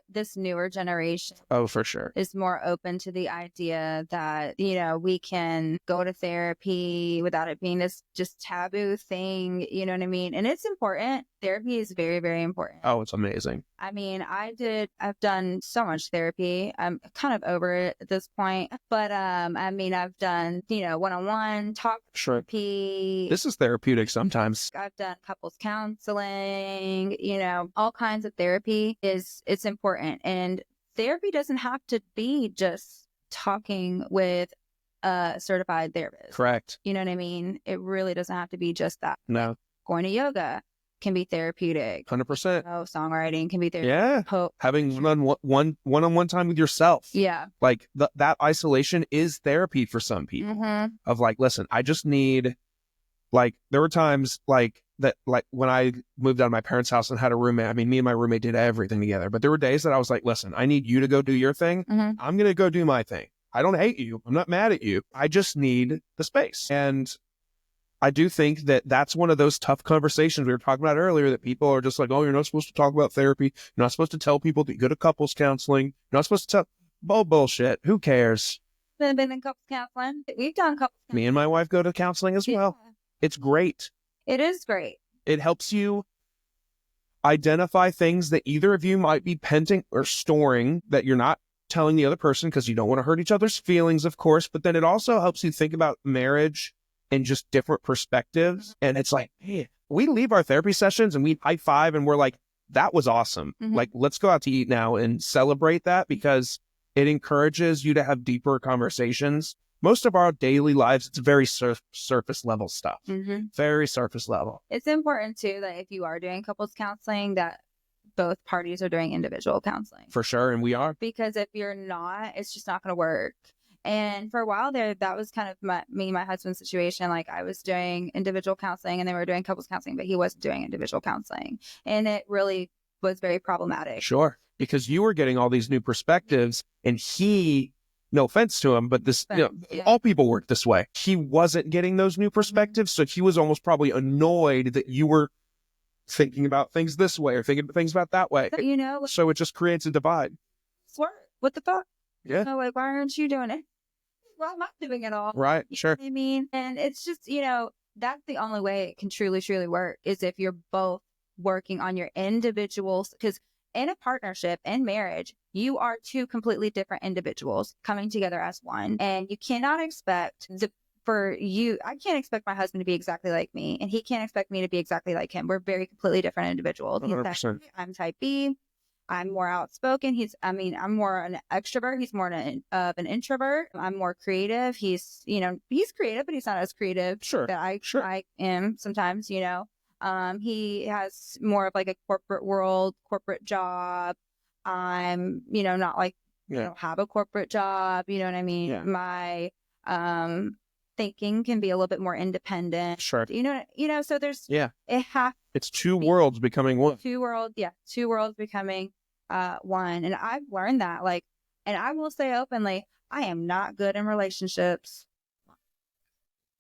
this newer generation. Oh, for sure. Is more open to the idea that, you know, we can go to therapy without it being this just taboo thing. You know what I mean? And it's important. Therapy is very, very important. Oh, it's amazing. I mean, I've done so much therapy. I'm kind of over it at this point, but, I mean, I've done, you know, one-on-one talk therapy. This is therapeutic sometimes. I've done couples counseling, you know, all kinds of therapy it's important. And therapy doesn't have to be just talking with a certified therapist. Correct. You know what I mean? It really doesn't have to be just that. No. Going to yoga can be therapeutic. 100%. Oh, songwriting can be therapeutic. Yeah. Having one-on-one time with yourself. Yeah. Like, that isolation is therapy for some people. Mm-hmm. Of like, listen, I just need, like, there were times like that, like when I moved out of my parents' house and had a roommate. I mean, me and my roommate did everything together, but there were days that I was like, listen, I need you to go do your thing. Mm-hmm. I'm going to go do my thing. I don't hate you. I'm not mad at you. I just need the space. And I do think that that's one of those tough conversations we were talking about earlier, that people are just like, oh, you're not supposed to talk about therapy. You're not supposed to tell people that you go to couples counseling. You're not supposed to tell, bullshit. Who cares? Been in couples counseling. We've done couples counseling. Me and my wife go to counseling as well. It's great. It is great. It helps you identify things that either of you might be penting or storing that you're not telling the other person because you don't want to hurt each other's feelings, of course. But then it also helps you think about marriage in just different perspectives. And it's like, hey, we leave our therapy sessions and we high five and we're like, that was awesome. Mm-hmm. Like, let's go out to eat now and celebrate that, because it encourages you to have deeper conversations. Most of our daily lives, it's very surface level stuff. Mm-hmm. Very surface level. It's important too that if you are doing couples counseling, that both parties are doing individual counseling. For sure. And we are. Because if you're not, it's just not going to work. And for a while there, that was kind of me and my husband's situation. Like, I was doing individual counseling and they were doing couples counseling, but he wasn't doing individual counseling. And it really was very problematic. Sure. Because you were getting all these new perspectives and he, no offense to him, but this, all people work this way. He wasn't getting those new perspectives. So he was almost probably annoyed that you were thinking about things this way or thinking about things about that way. You know, so it just creates a divide. Swear. What the fuck? Yeah. So, like, why aren't you doing it? Well, I'm not doing it all. Right. Sure. You know what I mean, and it's just, you know, that's the only way it can truly, truly work, is if you're both working on your individuals. Because in a partnership and marriage, you are two completely different individuals coming together as one. And you cannot expect I can't expect my husband to be exactly like me, and he can't expect me to be exactly like him. We're very completely different individuals. 100%. I'm type B. I'm more outspoken. I'm more an extrovert. He's more of an introvert. I'm more creative. He's creative, but he's not as creative that I am sometimes, you know. He has more of like a corporate job. I'm, you know, not like, I don't have a corporate job. You know what I mean? Yeah. My, thinking can be a little bit more independent. Sure. You know, so there's, it's two worlds becoming one. Two worlds becoming one. And I've learned that, like, and I will say openly, I am not good in relationships.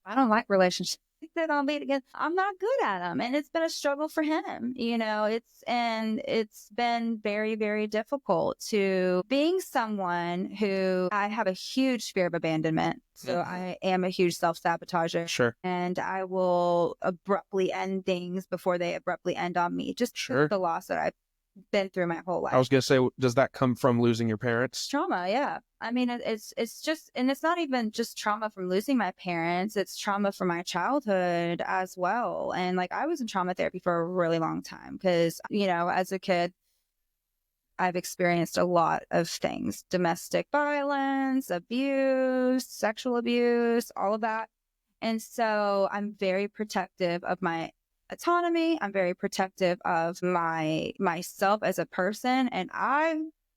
I don't like relationships. I'm not good at them. And it's been a struggle for him. You know, it's been very, very difficult to being someone who I have a huge fear of abandonment. So I am a huge self-sabotager. Sure. And I will abruptly end things before they abruptly end on me. Just the loss that I've been through my whole life. I was going to say, does that come from losing your parents? Trauma, yeah. I mean, it's just, and it's not even just trauma from losing my parents. It's trauma from my childhood as well. And like, I was in trauma therapy for a really long time because, you know, as a kid, I've experienced a lot of things: domestic violence, abuse, sexual abuse, all of that. And so I'm very protective of my autonomy. I'm very protective of myself as a person. And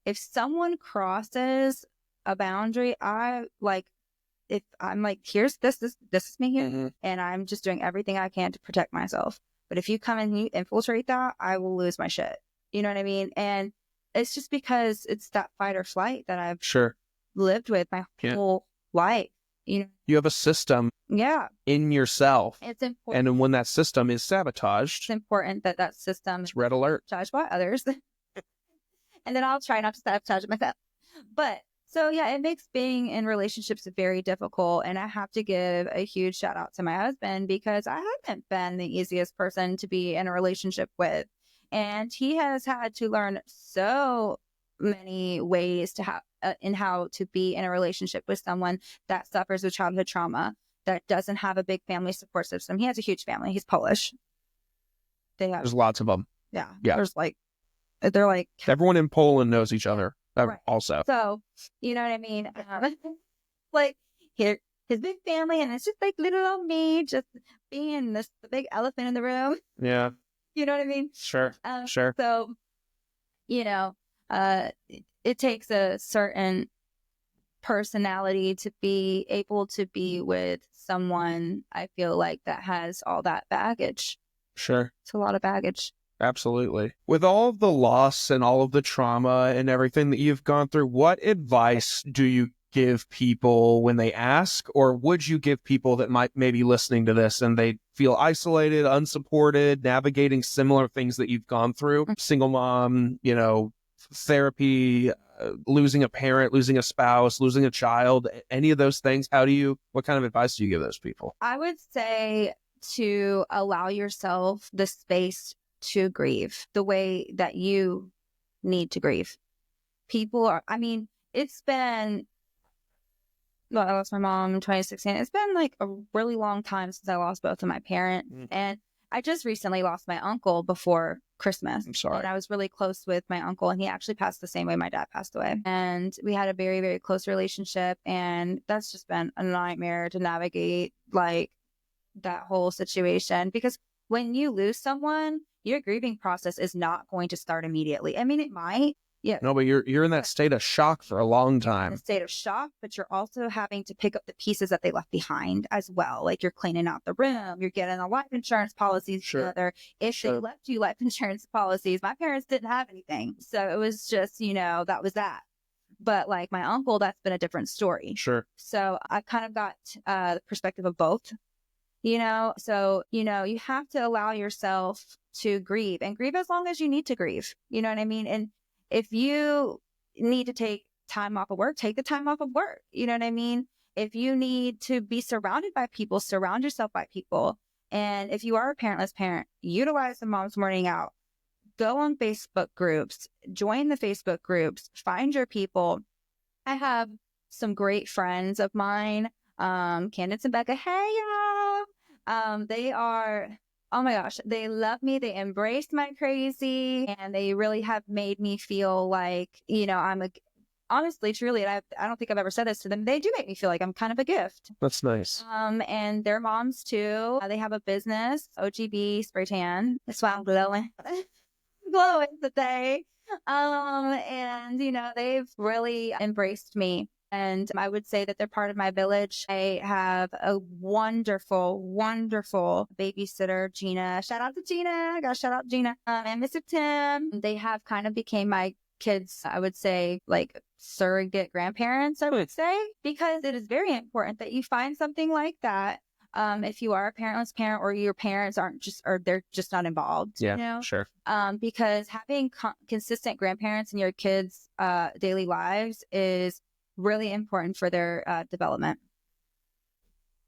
if someone crosses a boundary, if I'm like, here's this is me here, and I'm just doing everything I can to protect myself. But if you come and you infiltrate that, I will lose my shit. You know what I mean? And it's just because it's that fight or flight that I've Sure. lived with my Yeah. whole life. You know? You have a system Yeah. in yourself. It's important. And when that system is sabotaged, It's important that that system it's red alert. sabotaged by others. And then I'll try not to sabotage it myself. But so, yeah, it makes being in relationships very difficult. And I have to give a huge shout out to my husband because I haven't been the easiest person to be in a relationship with. And he has had to learn so many ways to have in how to be in a relationship with someone that suffers with childhood trauma, that doesn't have a big family support system. He has a huge family. He's Polish. There's lots of them. Yeah. Yeah. They're like Everyone in Poland knows each other. Right. Also. So, you know what I mean? Like his big family, and it's just like little old me just being the big elephant in the room. Yeah. You know what I mean? Sure. Sure. So, you know, it takes a certain personality to be able to be with someone, I feel like, that has all that baggage. Sure. It's a lot of baggage. Absolutely. With all of the loss and all of the trauma and everything that you've gone through, what advice do you give people when they ask, or would you give people that might maybe listening to this and they feel isolated, unsupported, navigating similar things that you've gone through? Single mom, therapy, losing a parent, losing a spouse, losing a child, any of those things. What kind of advice do you give those people? I would say to allow yourself the space to grieve the way that you need to grieve. It's been, well, I lost my mom in 2016. It's been like a really long time since I lost both of my parents. And I just recently lost my uncle before Christmas. I'm sorry. And I was really close with my uncle, and he actually passed the same way my dad passed away. And we had a very, very close relationship. And that's just been a nightmare to navigate, like, that whole situation. Because when you lose someone, your grieving process is not going to start immediately. I mean, it might. Yeah. No, but you're in that state of shock for a long In time. a state of shock, but you're also having to pick up the pieces that they left behind as well. Like, you're cleaning out the room, you're getting the life insurance policies together. If they left you life insurance policies, my parents didn't have anything. So it was just, that was that. But like my uncle, that's been a different story. Sure. So I kind of got the perspective of both. So, you have to allow yourself to grieve, and grieve as long as you need to grieve. You know what I mean? And if you need to take time off of work, take the time off of work. You know what I mean? If you need to be surrounded by people, surround yourself by people. And if you are a parentless parent, utilize the Mom's Morning Out. Go on Facebook groups, join the Facebook groups, find your people. I have some great friends of mine, Candace and Becca. Hey, y'all. They are, oh my gosh, they love me. They embraced my crazy, and they really have made me feel like, honestly, truly, and I don't think I've ever said this to them. They do make me feel like I'm kind of a gift. That's nice. And they're moms too. They have a business, OGB Spray Tan. That's why I'm glowing. Glowing today. And they've really embraced me. And I would say that they're part of my village. I have a wonderful, wonderful babysitter, Gina. Shout out to Gina. I got to shout out Gina. And Mr. Tim. They have kind of became my kids, I would say, like surrogate grandparents, I would say, because it is very important that you find something like that. If you are a parentless parent, or your parents they're just not involved. Yeah, sure. Because having consistent grandparents in your kids' daily lives is really important for their development.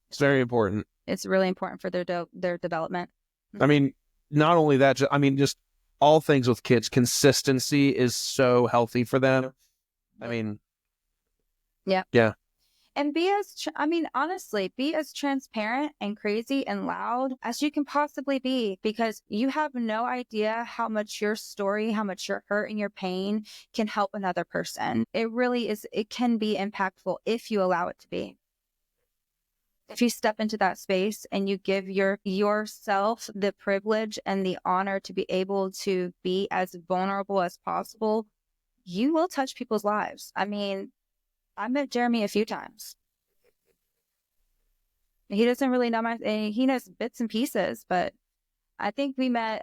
It's very important. It's really important for their development. I mean, not only that, just all things with kids, consistency is so healthy for them. I mean, yeah. Yeah. And honestly, be as transparent and crazy and loud as you can possibly be, because you have no idea how much your story, how much your hurt and your pain can help another person. It really is. It can be impactful if you allow it to be. If you step into that space and you give yourself the privilege and the honor to be able to be as vulnerable as possible, you will touch people's lives. I mean, I met Jeremy a few times. He doesn't really know he knows bits and pieces, but I think we met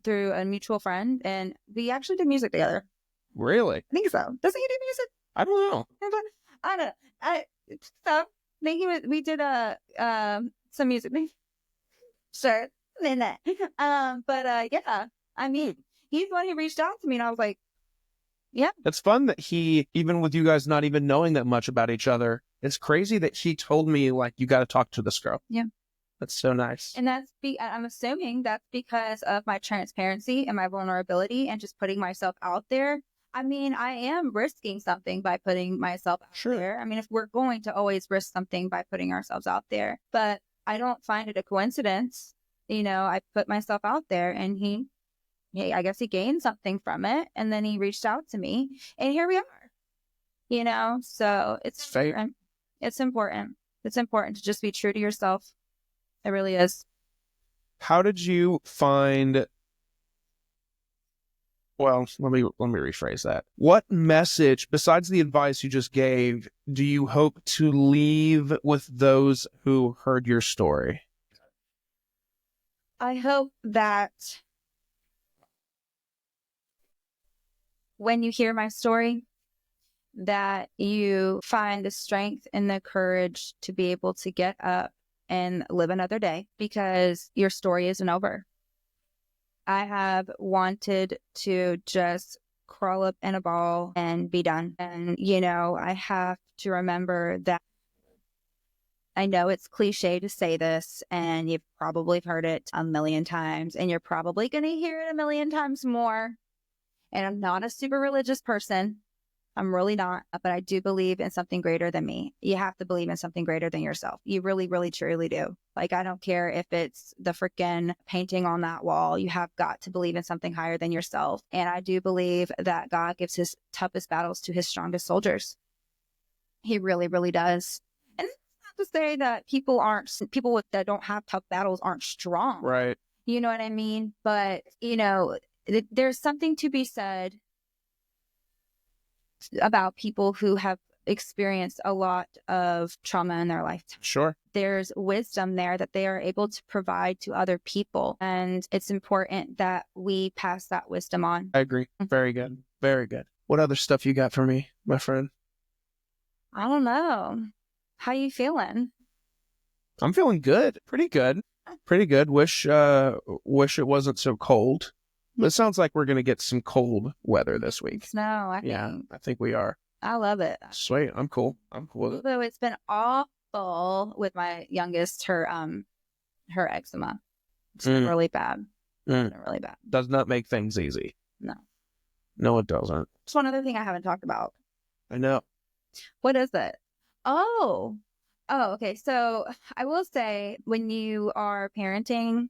through a mutual friend, and we actually did music together. Really? I think so. Doesn't he do music? I don't know. I don't know. So I think we did some music. Sure. In that. Yeah. I mean, he's the one who reached out to me, and I was like, yeah. It's fun that he, even with you guys not even knowing that much about each other, it's crazy that he told me, like, you got to talk to this girl. Yeah. That's so nice. And I'm assuming that's because of my transparency and my vulnerability and just putting myself out there. I mean, I am risking something by putting myself out there. I mean, if we're going to always risk something by putting ourselves out there, but I don't find it a coincidence. I put myself out there, and I guess he gained something from it. And then he reached out to me, and here we are, so it's fair. It's important. It's important to just be true to yourself. It really is. How did you find... Well, let me rephrase that. What message, besides the advice you just gave, do you hope to leave with those who heard your story? I hope that when you hear my story, that you find the strength and the courage to be able to get up and live another day, because your story isn't over. I have wanted to just crawl up in a ball and be done. And, I have to remember that I know it's cliche to say this, and you've probably heard it a million times, and you're probably going to hear it a million times more. And I'm not a super religious person. I'm really not, but I do believe in something greater than me. You have to believe in something greater than yourself. You really, really, truly do. Like, I don't care if it's the freaking painting on that wall. You have got to believe in something higher than yourself. And I do believe that God gives his toughest battles to his strongest soldiers. He really, really does. And it's not to say that people that don't have tough battles aren't strong. Right. You know what I mean? But, there's something to be said about people who have experienced a lot of trauma in their life. Sure. There's wisdom there that they are able to provide to other people. And it's important that we pass that wisdom on. I agree. Very good. Very good. What other stuff you got for me, my friend? I don't know. How you feeling? I'm feeling good. Pretty good. Pretty good. Wish it wasn't so cold. But it sounds like we're going to get some cold weather this week. Snow, I think. Yeah, I think we are. I love it. Sweet. I'm cool. I'm cool with it. Although it's been awful with my youngest, her eczema. It's been really bad. It's been really bad. Does not make things easy. No. No, it doesn't. It's one other thing I haven't talked about. I know. What is it? Oh, okay. So I will say, when you are parenting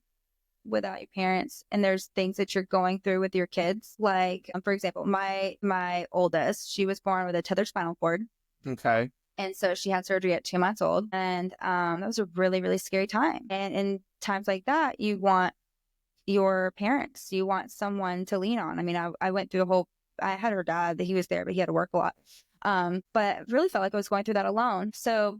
without your parents, and there's things that you're going through with your kids, like, for example, my oldest, she was born with a tethered spinal cord. Okay. And so she had surgery at 2 months old, and that was a really, really scary time. And in times like that, you want your parents, you want someone to lean on. I mean, I went through I had her dad, that he was there, but he had to work a lot. But I really felt like I was going through that alone. So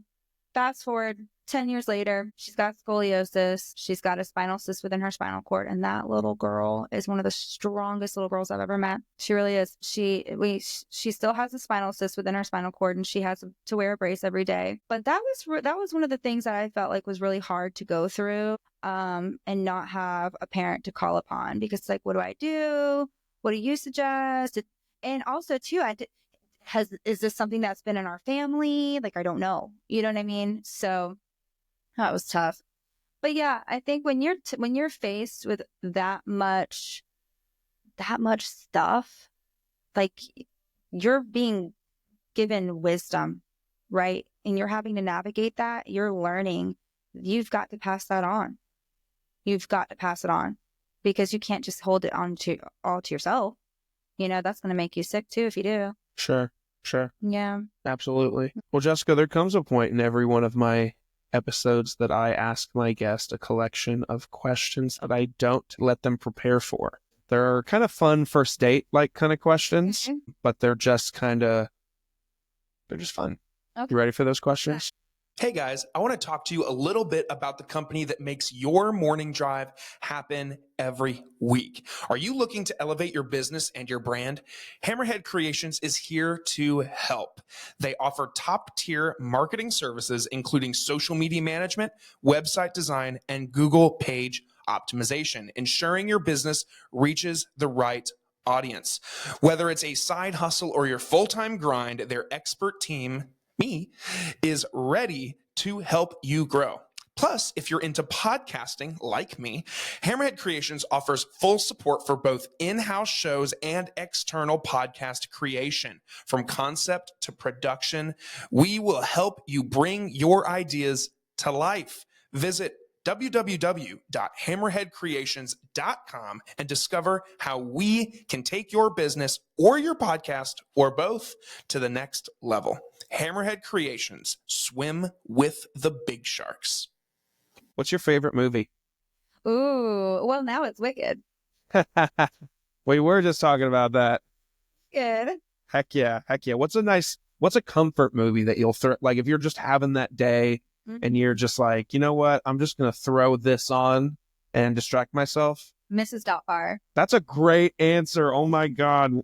fast forward 10 years later, she's got scoliosis. She's got a spinal cyst within her spinal cord. And that little girl is one of the strongest little girls I've ever met. She really is. She still has a spinal cyst within her spinal cord, and she has to wear a brace every day. But that was one of the things that I felt like was really hard to go through, and not have a parent to call upon, because it's like, what do I do? What do you suggest? And also too, is this something that's been in our family? Like, I don't know. You know what I mean? So that was tough. But yeah, I think when you're faced with that much stuff, like, you're being given wisdom, right? And you're having to navigate that. You're learning. You've got to pass that on. You've got to pass it on, because you can't just hold it all to yourself. That's going to make you sick too if you do. Sure. Yeah. Absolutely. Well, Jessica, there comes a point in every one of my episodes that I ask my guest a collection of questions that I don't let them prepare for. They're kind of fun first date like kind of questions, but they're just fun. Okay. You ready for those questions? Hey guys, I want to talk to you a little bit about the company that makes your morning drive happen every week. Are you looking to elevate your business and your brand? Hammerhead Creations is here to help. They offer top-tier marketing services, including social media management, website design, and Google page optimization, ensuring your business reaches the right audience. Whether it's a side hustle or your full-time grind, their expert team, me, is ready to help you grow. Plus, if you're into podcasting like me, Hammerhead Creations offers full support for both in-house shows and external podcast creation. From concept to production, we will help you bring your ideas to life. Visit www.hammerheadcreations.com and discover how we can take your business or your podcast or both to the next level. Hammerhead Creations, swim with the big sharks. What's your favorite movie? Ooh, well, now it's Wicked. We were just talking about that. Good. Heck yeah. What's a comfort movie that you'll throw, like if you're just having that day and you're just like, you know what, I'm just going to throw this on and distract myself? Mrs. Doubtfire. That's a great answer. Oh my God.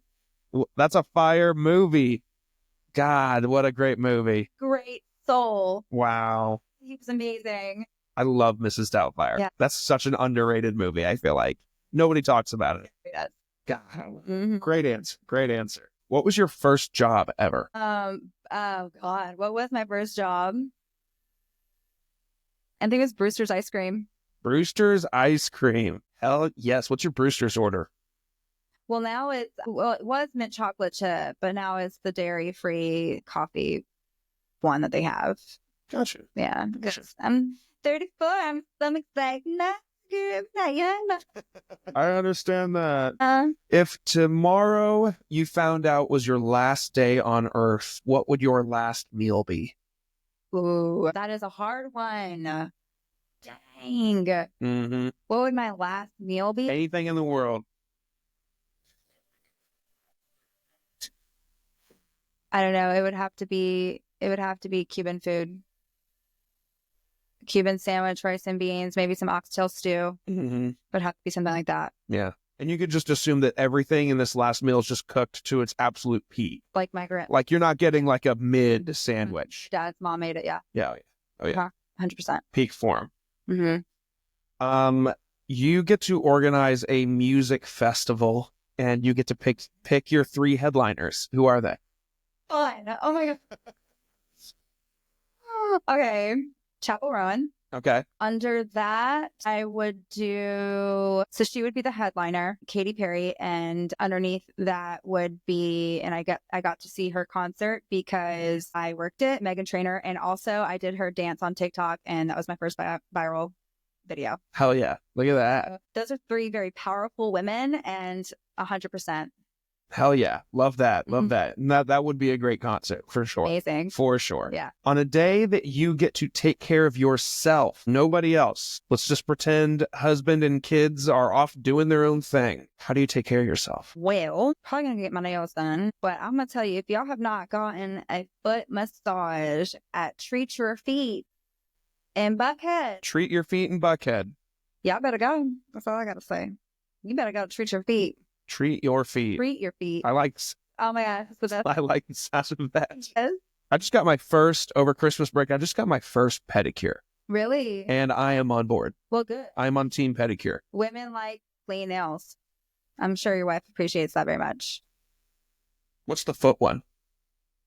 That's a fire movie. God, what a great movie. Great soul. Wow. He was amazing. I love Mrs. Doubtfire. Yeah. That's such an underrated movie, I feel like. Nobody talks about it. He does. God. Great answer. What was your first job ever? Oh God, what was my first job? I think it was Brewster's Ice Cream. Brewster's Ice Cream. Hell yes. What's your Brewster's order? Well, now it was mint chocolate chip, but now it's the dairy-free coffee one that they have. Gotcha. Yeah. I'm 34. I'm so excited. I understand that. If tomorrow you found out was your last day on Earth, what would your last meal be? Ooh, that is a hard one. Dang. Mm-hmm. What would my last meal be? Anything in the world. I don't know. It would have to be Cuban food. Cuban sandwich, rice and beans, maybe some oxtail stew. Mm-hmm. Would have to be something like that. Yeah. And you could just assume that everything in this last meal is just cooked to its absolute peak. Like my grandma. Like you're not getting like a mid sandwich. Dad's mom made it, yeah. Yeah. Oh yeah. 100%. Peak form. Mm-hmm. You get to organize a music festival and you get to pick your 3 headliners. Who are they? Fun. Oh my God. Okay. Chapel Rowan. Okay. Under that, I would do, so she would be the headliner, Katy Perry, and underneath that would be, and I got to see her concert because I worked it, Meghan Trainor, and also I did her dance on TikTok, and that was my first viral video. Hell yeah. Look at that. So those are 3 very powerful women, and 100%. Hell yeah. Love that. Love that. And that would be a great concert for sure. Amazing. For sure. Yeah. On a day that you get to take care of yourself, nobody else, let's just pretend husband and kids are off doing their own thing. How do you take care of yourself? Well, probably gonna get my nails done, but I'm gonna tell you, if y'all have not gotten a foot massage at Treat Your Feet in Buckhead, Treat your feet in Buckhead. y'all better go. That's all I gotta say. You better go treat your feet. Treat your feet. Treat your feet. I like Oh my God. So that's the sound of that. yes. I just got my first, over Christmas break, I just got my first pedicure. Really? And I am on board. Well, good. I'm on team pedicure. Women like clean nails. I'm sure your wife appreciates that very much. What's the foot one?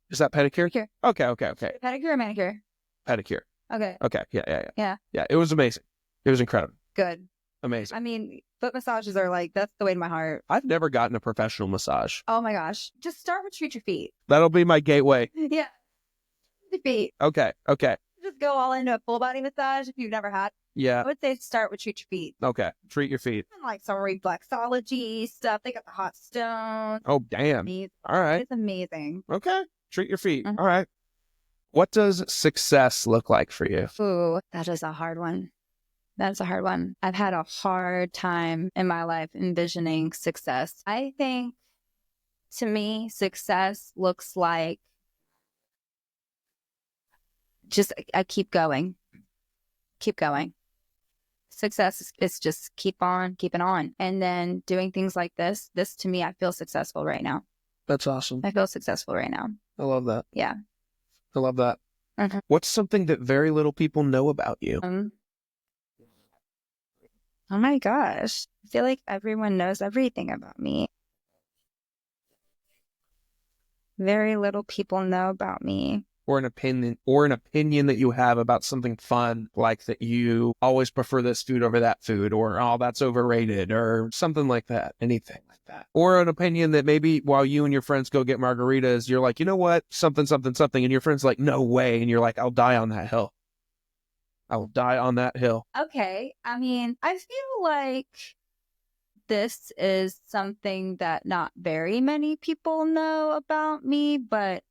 Is that pedicure? Pedicure. Okay. Pedicure or manicure? Pedicure. Okay. Okay. Yeah. Yeah. Yeah. It was amazing. It was incredible. Good. Amazing. I mean, foot massages are like, that's the way to my heart. I've never gotten a professional massage. Oh my gosh. Just start with treat your feet. That'll be my gateway. Yeah. The feet. Okay. Just go all into a full body massage if you've never had. I Yeah. would say start with treat your feet. Okay. Treat your feet. And like some reflexology stuff. They got the hot stone. Oh, damn. Amazing. All right. It's amazing. Okay. Treat your feet. Mhm. All right. What does success look like for you? Ooh, that is a hard one. That's a hard one. I've had a hard time in my life envisioning success. I think, to me, success looks like I keep going. Success is just keep on keeping on. And then doing things like this to me, I feel successful right now. That's awesome. I feel successful right now. I love that. Yeah. I love that. Mhm. What's something that very little people know about you? Oh my gosh. I feel like everyone knows everything about me. Very little people know about me. Or an opinion that you have about something fun, like that you always prefer this food over that food, or oh, that's overrated, or something like that. Anything like that. Or an opinion that maybe while you and your friends go get margaritas, you're like, you know what? Something, something, something. And your friend's like, no way. And you're like, I'll die on that hill. I will die on that hill. Okay. I mean, I feel like this is something that not very many people know about me, but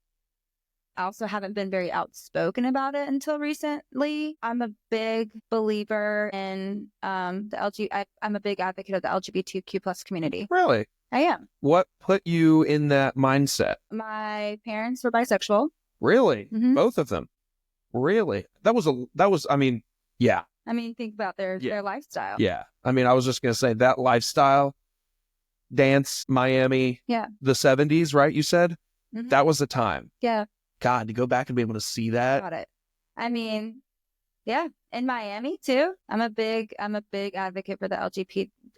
I also haven't been very outspoken about it until recently. I'm a big believer in I'm a big advocate of the LGBTQ plus community. Really? I am. What put you in that mindset? My parents were bisexual. Really? Mhm. Both of them? Really? I mean, yeah. I mean, think about their lifestyle. Yeah. I mean, I was just going to say that lifestyle, dance, Miami, the 70s, right? You said? Mhm. That was the time. Yeah. God, to go back and be able to see that. Got it. I mean, yeah, in Miami too. I'm a big advocate for the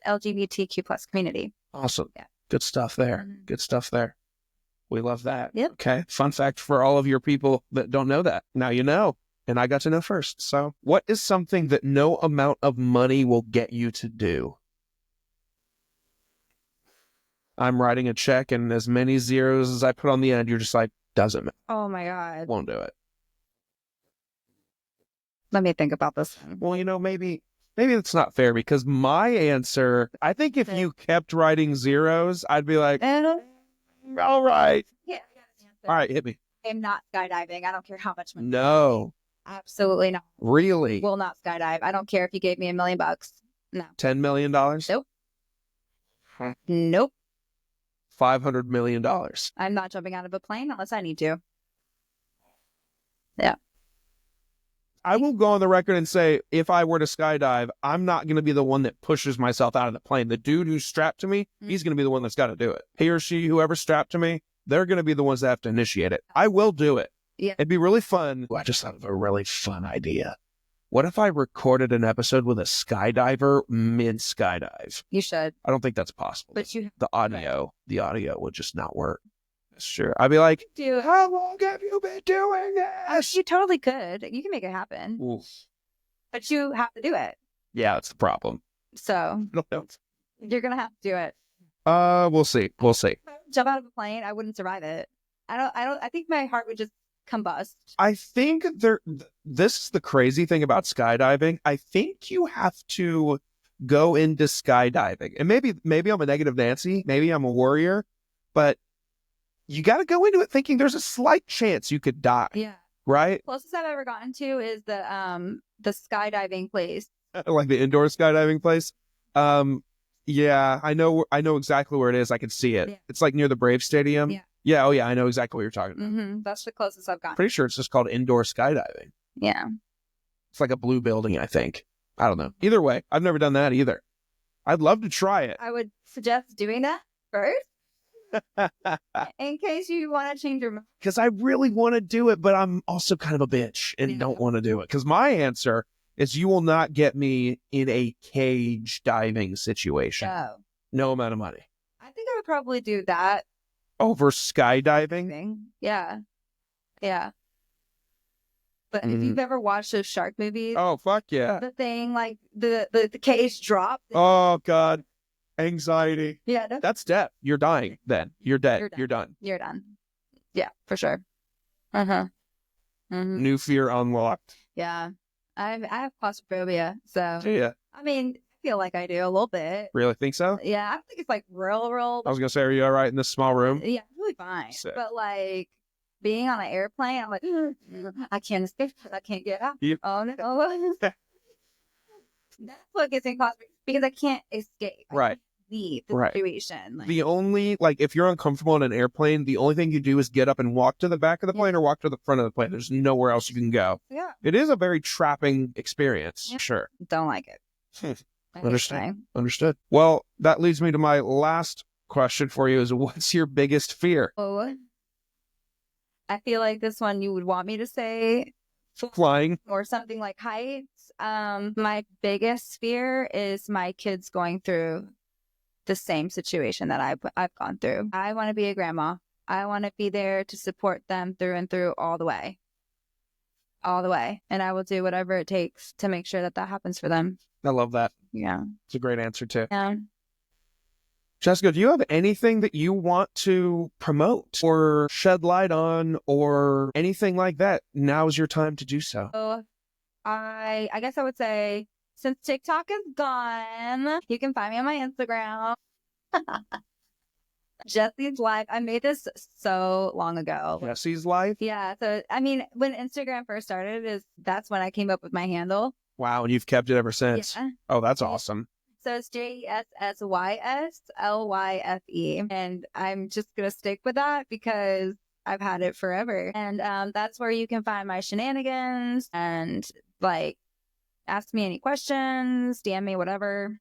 LGBTQ plus community. Awesome. Yeah. Good stuff there. Mhm. Good stuff there. We love that. Yep. Okay. Fun fact for all of your people that don't know that. Now you know. And I got to know first. So what is something that no amount of money will get you to do? I'm writing a check, and as many zeros as I put on the end, you're just like, doesn't matter. Oh my God. Won't do it. Let me think about this one. Well, you know, maybe it's not fair, because my answer, I think if you kept writing zeros, I'd be like, all right. Yeah. All right, hit me. I'm not skydiving. I don't care how much money. No. Absolutely not. Really? Will not skydive. I don't care if you gave me $1 million. No. $10 million? Nope. Nope. $500 million. I'm not jumping out of a plane unless I need to. Yeah. I will go on the record and say, if I were to skydive, I'm not going to be the one that pushes myself out of the plane. The dude who's strapped to me, he's going to be the one that's got to do it. He or she, whoever's strapped to me, they're going to be the ones that have to initiate it. I will do it. Yeah. It'd be really fun. I just thought of a really fun idea. What if I recorded an episode with a skydiver mid-skydive? You should. I don't think that's possible. But the audio would just not work. Sure. I'd be like, how long have you been doing this? You totally could. You can make it happen. Oof. But you have to do it. Yeah, that's the problem. So I don't know. you're going to have to do it. We'll see. We'll see. If I jump out of a plane, I wouldn't survive it. I think my heart would just combust. I think this is the crazy thing about skydiving. I think you have to go into skydiving, and maybe I'm a negative Nancy, maybe I'm a warrior, but you got to go into it thinking there's a slight chance you could die. Yeah. Right? Closest I've ever gotten to is the skydiving place. Like the indoor skydiving place. Yeah, I know exactly where it is. I can see it. Yeah. It's like near the Brave Stadium. Yeah. Yeah. Oh yeah, I know exactly what you're talking about. Mm-hmm. That's the closest I've gotten. Pretty sure it's just called indoor skydiving. Yeah. It's like a blue building, I think. I don't know. Either way, I've never done that either. I'd love to try it. I would suggest doing that first. In case you want to change your mind. Because I really want to do it, but I'm also kind of a bitch and don't want to do it. Because my answer is you will not get me in a cage diving situation. No amount of money. I think I would probably do that. Over skydiving? Yeah. Yeah. But if you've ever watched those shark movies. Oh, fuck yeah. The thing, like the cage drop. Oh, God. Anxiety. Yeah. No. That's death. You're dying then. You're dead. You're done. You're done. Yeah, for sure. Uh-huh. Mm-hmm. New fear unlocked. Yeah. I have claustrophobia, so. Yeah. I mean, I feel like I do a little bit. Really think so? Yeah, I think it's like real. I was going to say, are you all right in this small room? Yeah, really fine. Sick. But like being on an airplane, I'm like, I can't escape. I can't get out. Yep. Oh, no. That's what gets me claustrophobic because I can't escape. Right. leave the Right. situation. Like, The only, like, if you're uncomfortable in an airplane, the only thing you do is get up and walk to the back of the plane or walk to the front of the plane. There's nowhere else you can go. yeah, It is a very trapping experience. Yeah. Sure. don't like it. I hate Understood. flying. Understood. Well, that leads me to my last question for you is, what's your biggest fear? Oh, I feel like this one you would want me to say Flying. or something like heights. My biggest fear is my kids going through the same situation that I've gone through. I want to be a grandma. I want to be there to support them through and through all the way. All the way. And I will do whatever it takes to make sure that that happens for them. I love that. Yeah. It's a great answer too. Yeah. Jessica, do you have anything that you want to promote or shed light on or anything like that? Now's your time to do so. So I guess I would say since TikTok is gone, you can find me on my Instagram. Jesse's Life. I made this so long ago. Jesse's Life? Yeah. So, I mean, when Instagram first started, that's when I came up with my handle. Wow, and you've kept it ever since. Yeah. Oh, that's awesome. So it's JESSYSLYFE. And I'm just going to stick with that because I've had it forever. And that's where you can find my shenanigans and like ask me any questions, DM me, whatever.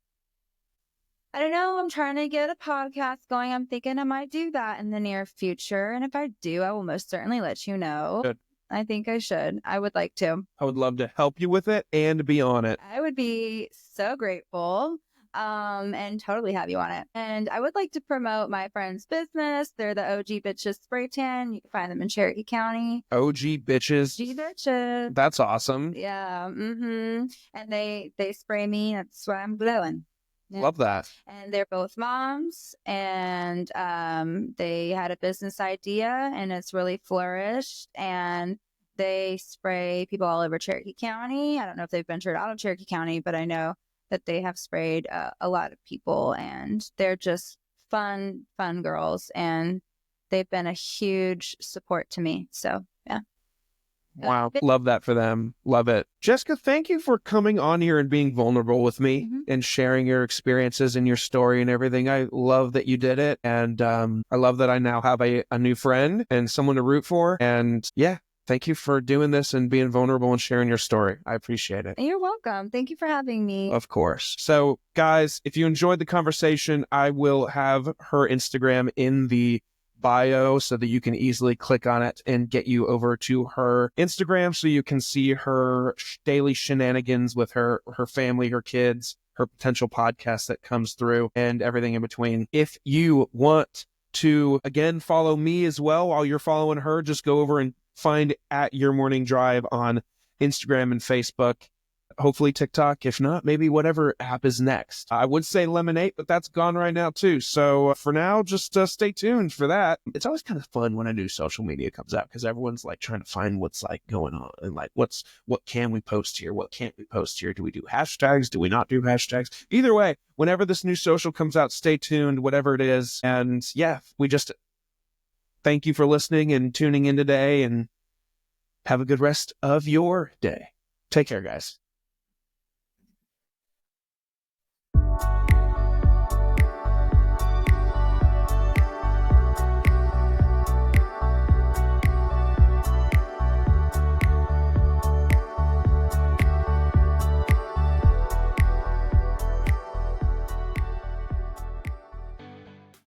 I don't know. I'm trying to get a podcast going. I'm thinking I might do that in the near future. And if I do, I will most certainly let you know. Good. I think I should. I would like to. I would love to help you with it and be on it. I would be so grateful and totally have you on it. And I would like to promote my friend's business. They're the OG Bitches Spray Tan. You can find them in Cherokee County. OG Bitches. OG Bitches. That's awesome. Yeah. And they spray me. That's why I'm glowing. Yeah. Love that. And they're both moms, and they had a business idea, and it's really flourished. And they spray people all over Cherokee County. I don't know if they've ventured out of Cherokee County, but I know that they have sprayed a lot of people, and they're just fun girls, and they've been a huge support to me. So, yeah. Wow. Love that for them. Love it. Jessica, thank you for coming on here and being vulnerable with me and sharing your experiences and your story and everything. I love that you did it. And I love that I now have a new friend and someone to root for. And yeah, thank you for doing this and being vulnerable and sharing your story. I appreciate it. You're welcome. Thank you for having me. Of course. So guys, if you enjoyed the conversation, I will have her Instagram in the bio so that you can easily click on it and get you over to her Instagram so you can see her daily shenanigans with her family, her kids, her potential podcast that comes through, and everything in between. If you want to, again, follow me as well while you're following her, just go over and find at Your Morning Drive on Instagram and Facebook. Hopefully TikTok. If not, maybe whatever app is next. I would say Lemonade, but that's gone right now too. So for now, just stay tuned for that. It's always kind of fun when a new social media comes out because everyone's like trying to find what's like going on and like what can we post here? What can't we post here? Do we do hashtags? Do we not do hashtags? Either way, whenever this new social comes out, stay tuned, whatever it is. And yeah, we just thank you for listening and tuning in today, and have a good rest of your day. Take care, guys.